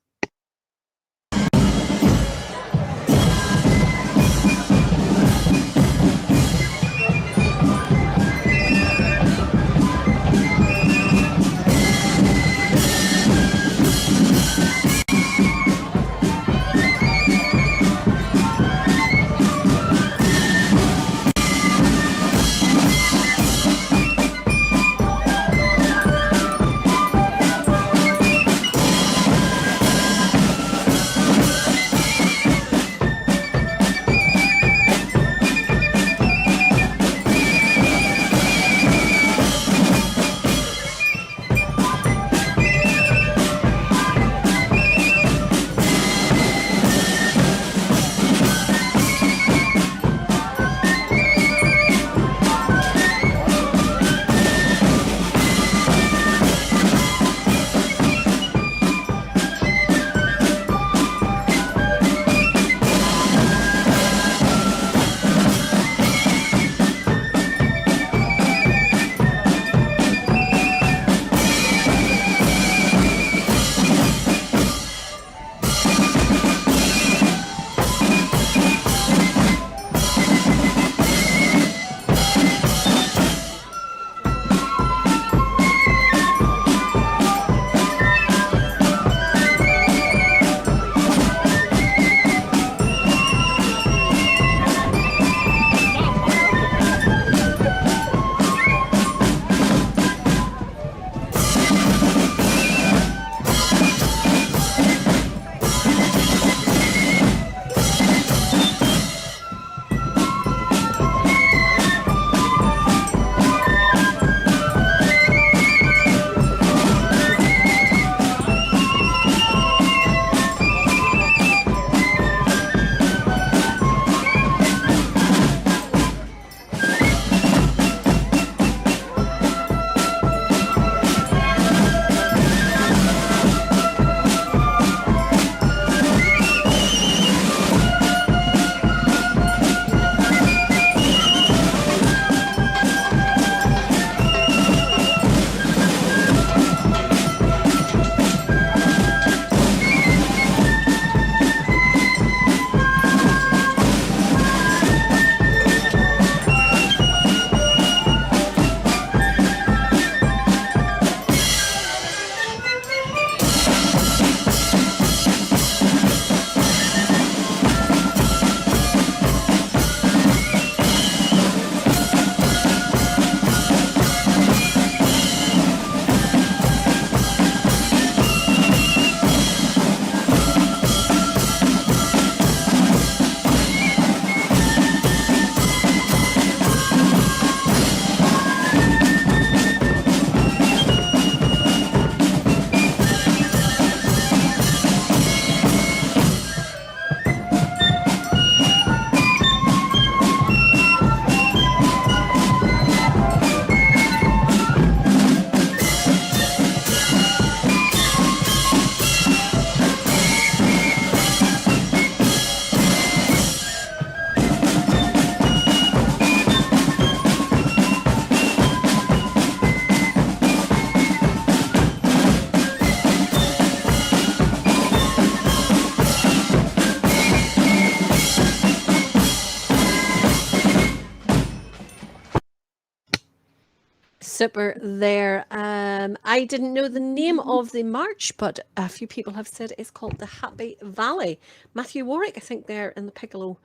S1: Super there. I didn't know the name of the march, but a few people have said it's called the Happy Valley. Matthew Warwick, I think they're in the piccolo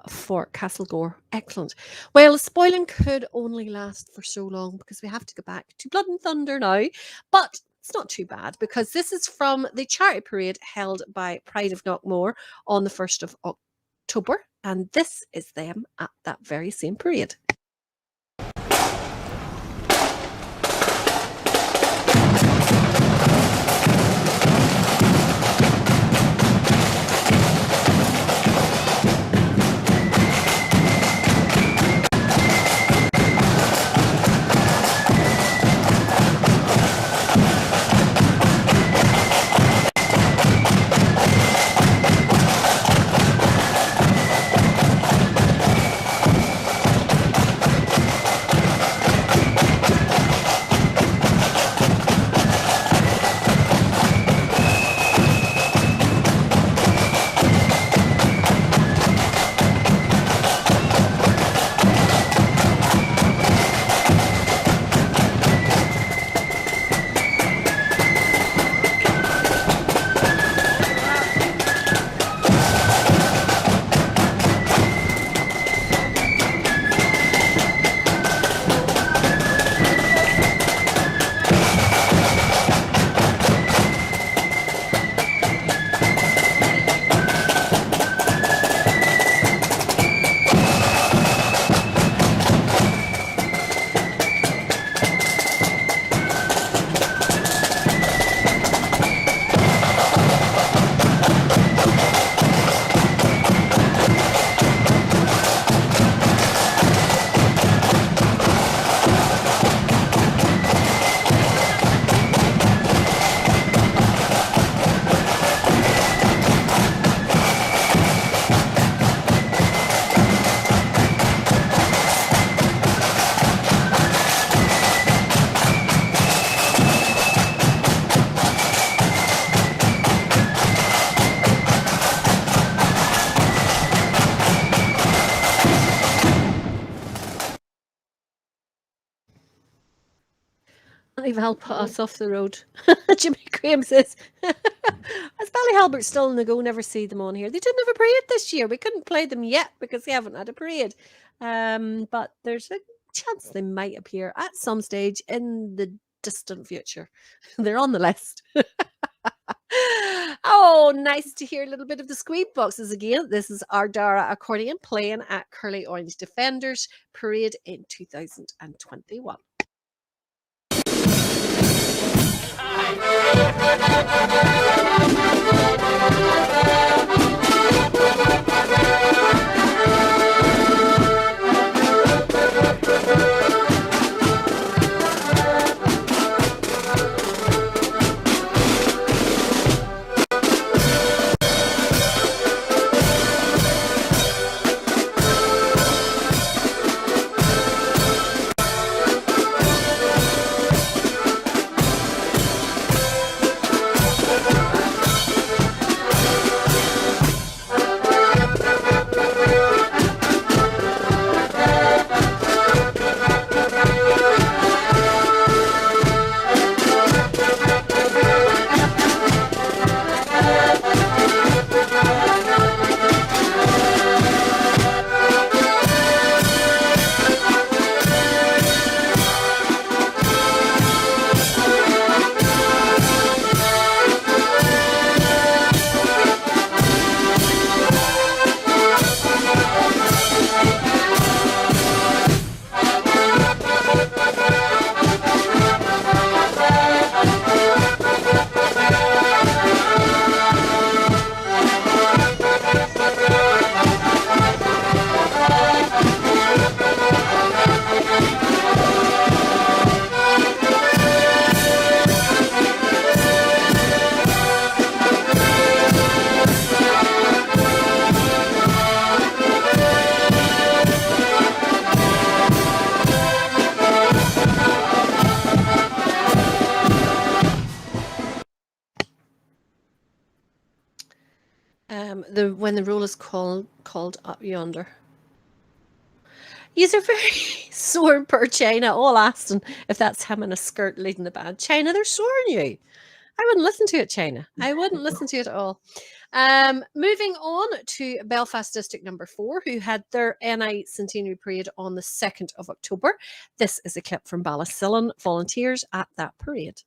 S1: for Castlegore. Excellent. Well, spoiling could only last for so long because we have to go back to Blood and Thunder now, but it's not too bad because this is from the charity parade held by Pride of Knockmore on the 1st of October, and this is them at that very same parade. Val put us off the road. Jimmy Graham says, "As Ballyhalbert's still in the go, never see them on here. They didn't have a parade this year. We couldn't play them yet because they haven't had a parade. But there's a chance they might appear at some stage in the distant future. They're on the list." Oh, nice to hear a little bit of the squeak boxes again. This is our Dara Accordion playing at Curly Orange Defenders Parade in 2021. When the roll is called up yonder. Yous are very sore per China, all asking if that's him in a skirt leading the band. China, they're soring you. I wouldn't listen to it, China. I wouldn't listen to it at all. Moving on to Belfast District number 4, who had their NI Centenary Parade on the 2nd of October. This is a clip from Ballysillan volunteers at that parade.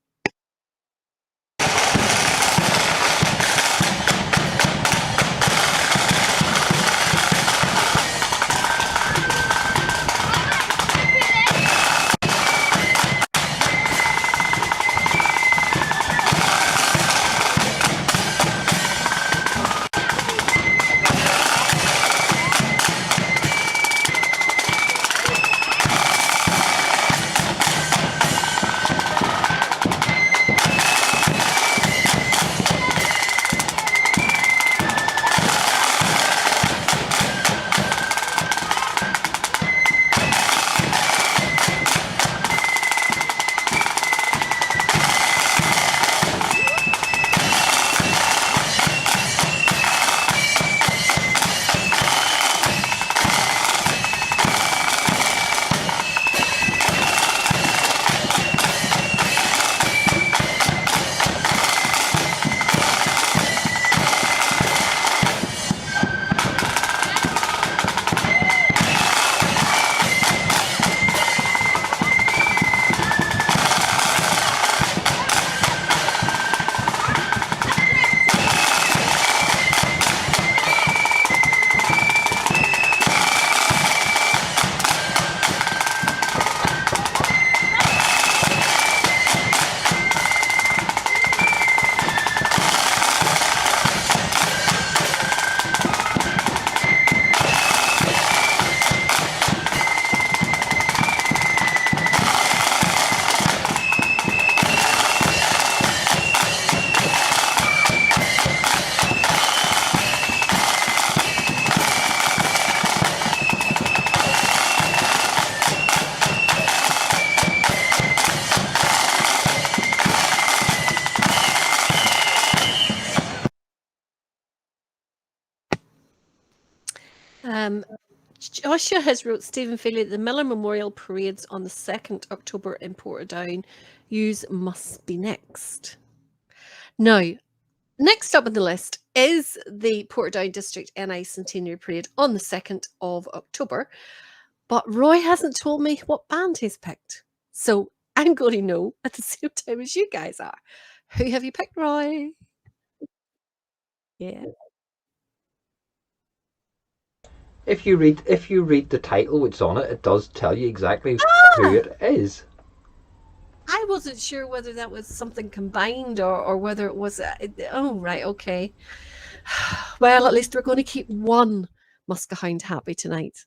S1: Joshua has wrote Stephen Feely that the Miller Memorial Parades on the 2nd October in Portadown. Yous must be next. Now, next up on the list is the Portadown District NI Centenary Parade on the 2nd of October. But Roy hasn't told me what band he's picked. So I'm going to know at the same time as you guys are. Who have you picked, Roy? Yeah.
S2: If you read the title which is on it, it does tell you exactly who it is.
S1: I wasn't sure whether that was something combined or whether it was. Oh, right, okay. Well, at least we're going to keep one Muskehound happy tonight.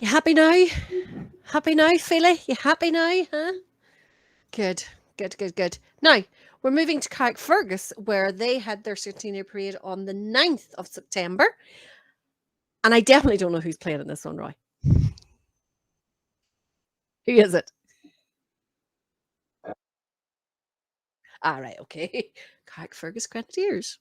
S1: You happy now? Happy now, Philly? You happy now, huh? Good. Now, we're moving to Carrickfergus, where they had their centenary parade on the 9th of September. And I definitely don't know who's playing in this one, Roy. Who is it? All right, okay. Carrickfergus Grenadiers.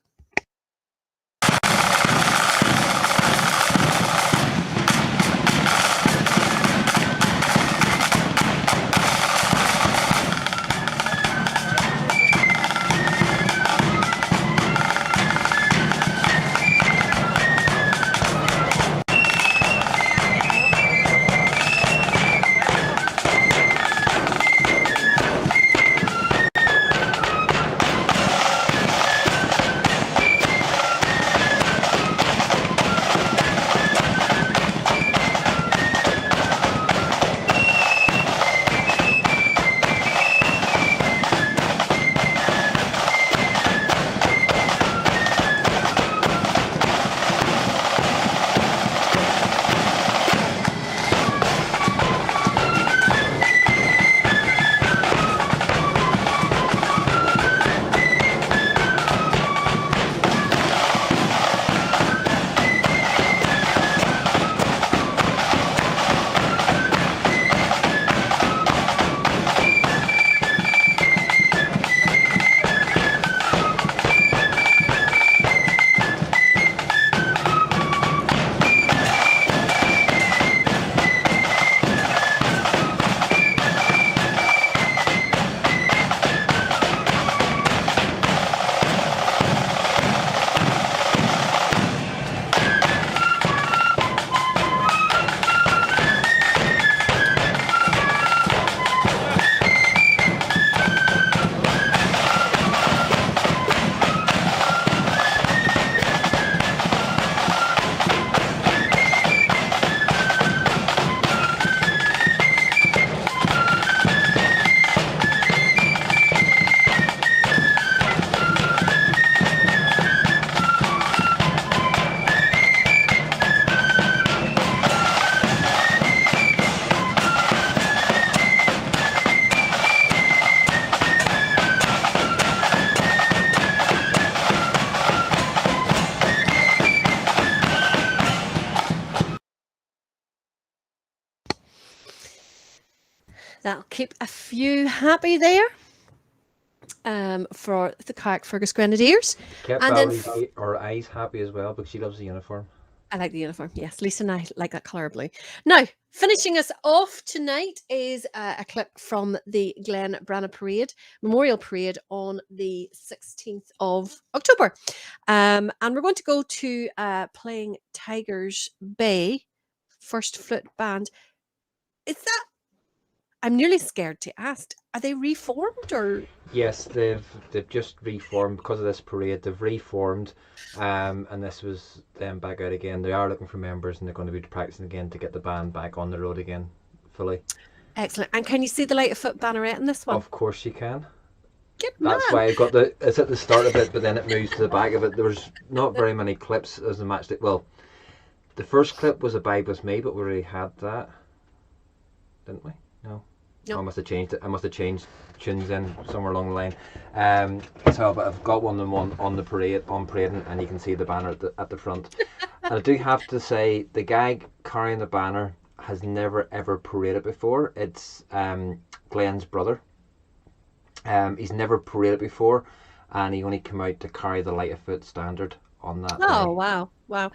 S1: That'll keep a few happy there for the Carrickfergus Grenadiers.
S2: Kept
S1: And then
S2: Valerie's her eyes happy as well because she loves the uniform.
S1: I like the uniform. Yes, Lisa and I like that colour blue. Now, finishing us off tonight is a clip from the Glen Branagh Parade, Memorial Parade on the 16th of October. And we're going to go to playing Tigers Bay, First Flute Band. Is that... I'm nearly scared to ask. Are they reformed or?
S2: Yes, they've just reformed because of this parade. They've reformed, and this was them back out again. They are looking for members, and they're going to be practicing again to get the band back on the road again, fully.
S1: Excellent. And can you see the light of foot banneret in this one?
S2: Of course you can.
S1: Good man.
S2: That's why I got the. It's at the start of it, but then it moves to the back of it. There was not very many clips as the match. Well, the first clip was Abide With Me, but we already had that, didn't we? No.
S1: No.
S2: I must have changed it. I must have changed tunes in somewhere along the line. So, but I've got one of them on the parade, and you can see the banner at the front. And I do have to say, the guy carrying the banner has never ever paraded before. It's Glenn's brother. He's never paraded before, and he only came out to carry the light of foot standard on that.
S1: Oh, wow. Wow.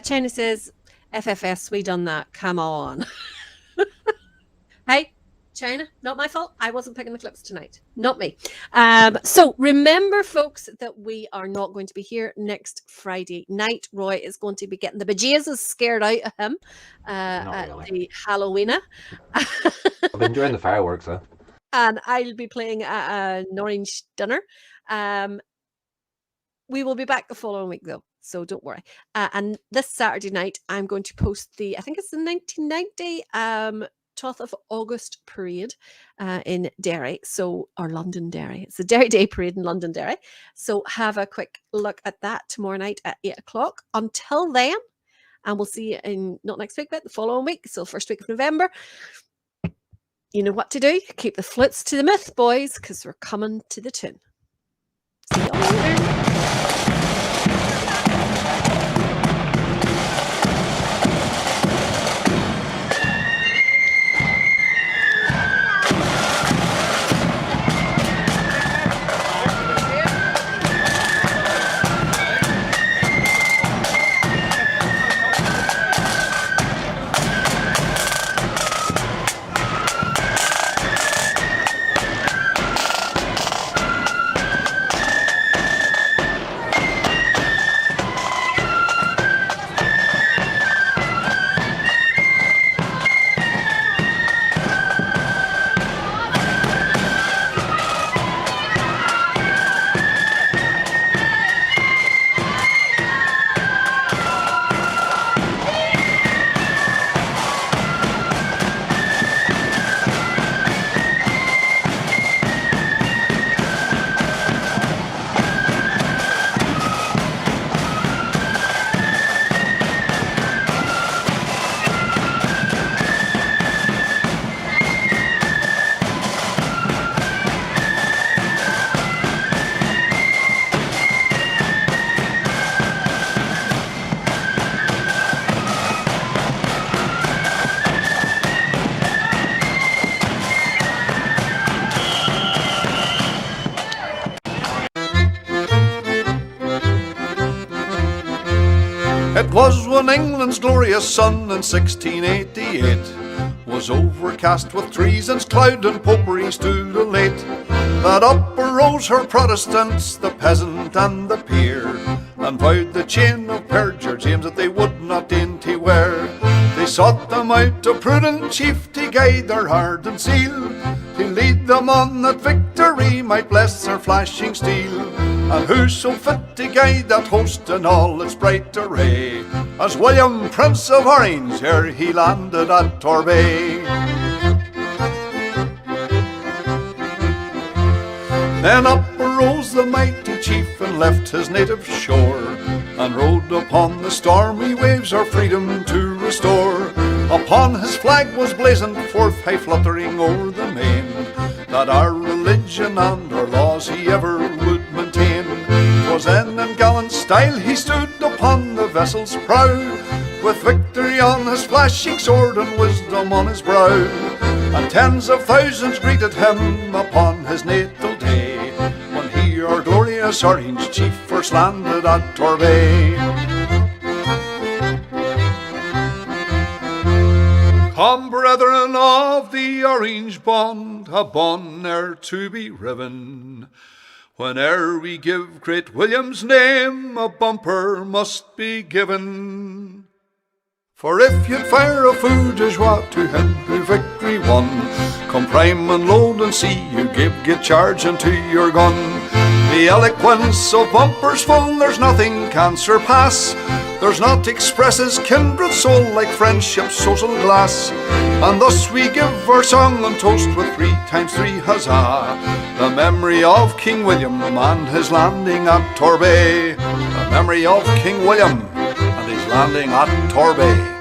S1: China says, FFS, we done that. Come on. Hey, China, not my fault. I wasn't picking the clips tonight. Not me. So remember, folks, that we are not going to be here next Friday night. Roy is going to be getting the bejesus scared out of him at the Halloweener.
S2: I'm enjoying the fireworks, though.
S1: And I'll be playing an orange dinner. We will be back the following week, though, so don't worry. And this Saturday night, I'm going to post I think it's the 1990 12th of August parade in Derry, or London Derry. It's the Derry Day parade in London Derry. So have a quick look at that tomorrow night at 8 o'clock. Until then, And we'll see you in not next week, but the following week. So first week of November. You know what to do. Keep the flutes to the myth, boys, because we're coming to the tune. See you all later.
S3: It was when England's glorious sun in 1688 was overcast with treason's cloud and popery stood elate, that up arose her Protestants, the peasant and the peer, and vowed the chain of perjure James that they would not dainty wear. They sought them out a prudent chief to guide their heart and seal, to lead them on that victory might bless their flashing steel. And who so fit to guide that host in all its bright array as William, Prince of Orange, ere he landed at Torbay? Then up arose the mighty chief and left his native shore, and rode upon the stormy waves our freedom to restore. Upon his flag was blazoned forth, high fluttering o'er the main, that our religion and our laws he ever would maintain. 'Twas then in gallant style he stood upon the vessel's prow, with victory on his flashing sword and wisdom on his brow. And tens of thousands greeted him upon his natal day, when he, our glorious Orange chief, first landed at Torbay. Come, brethren of the Orange bond, a bond ne'er to be riven. Whene'er we give great William's name, a bumper must be given. For if you'd fire a fou de joie to him who victory won, come prime and load and see you get charge into your gun. The eloquence of bumpers full, there's nothing can surpass. There's naught expresses kindred soul like friendship's social glass. And thus we give our song and toast with 3 times 3 huzzah, the memory of King William and his landing at Torbay. The memory of King William and his landing at Torbay.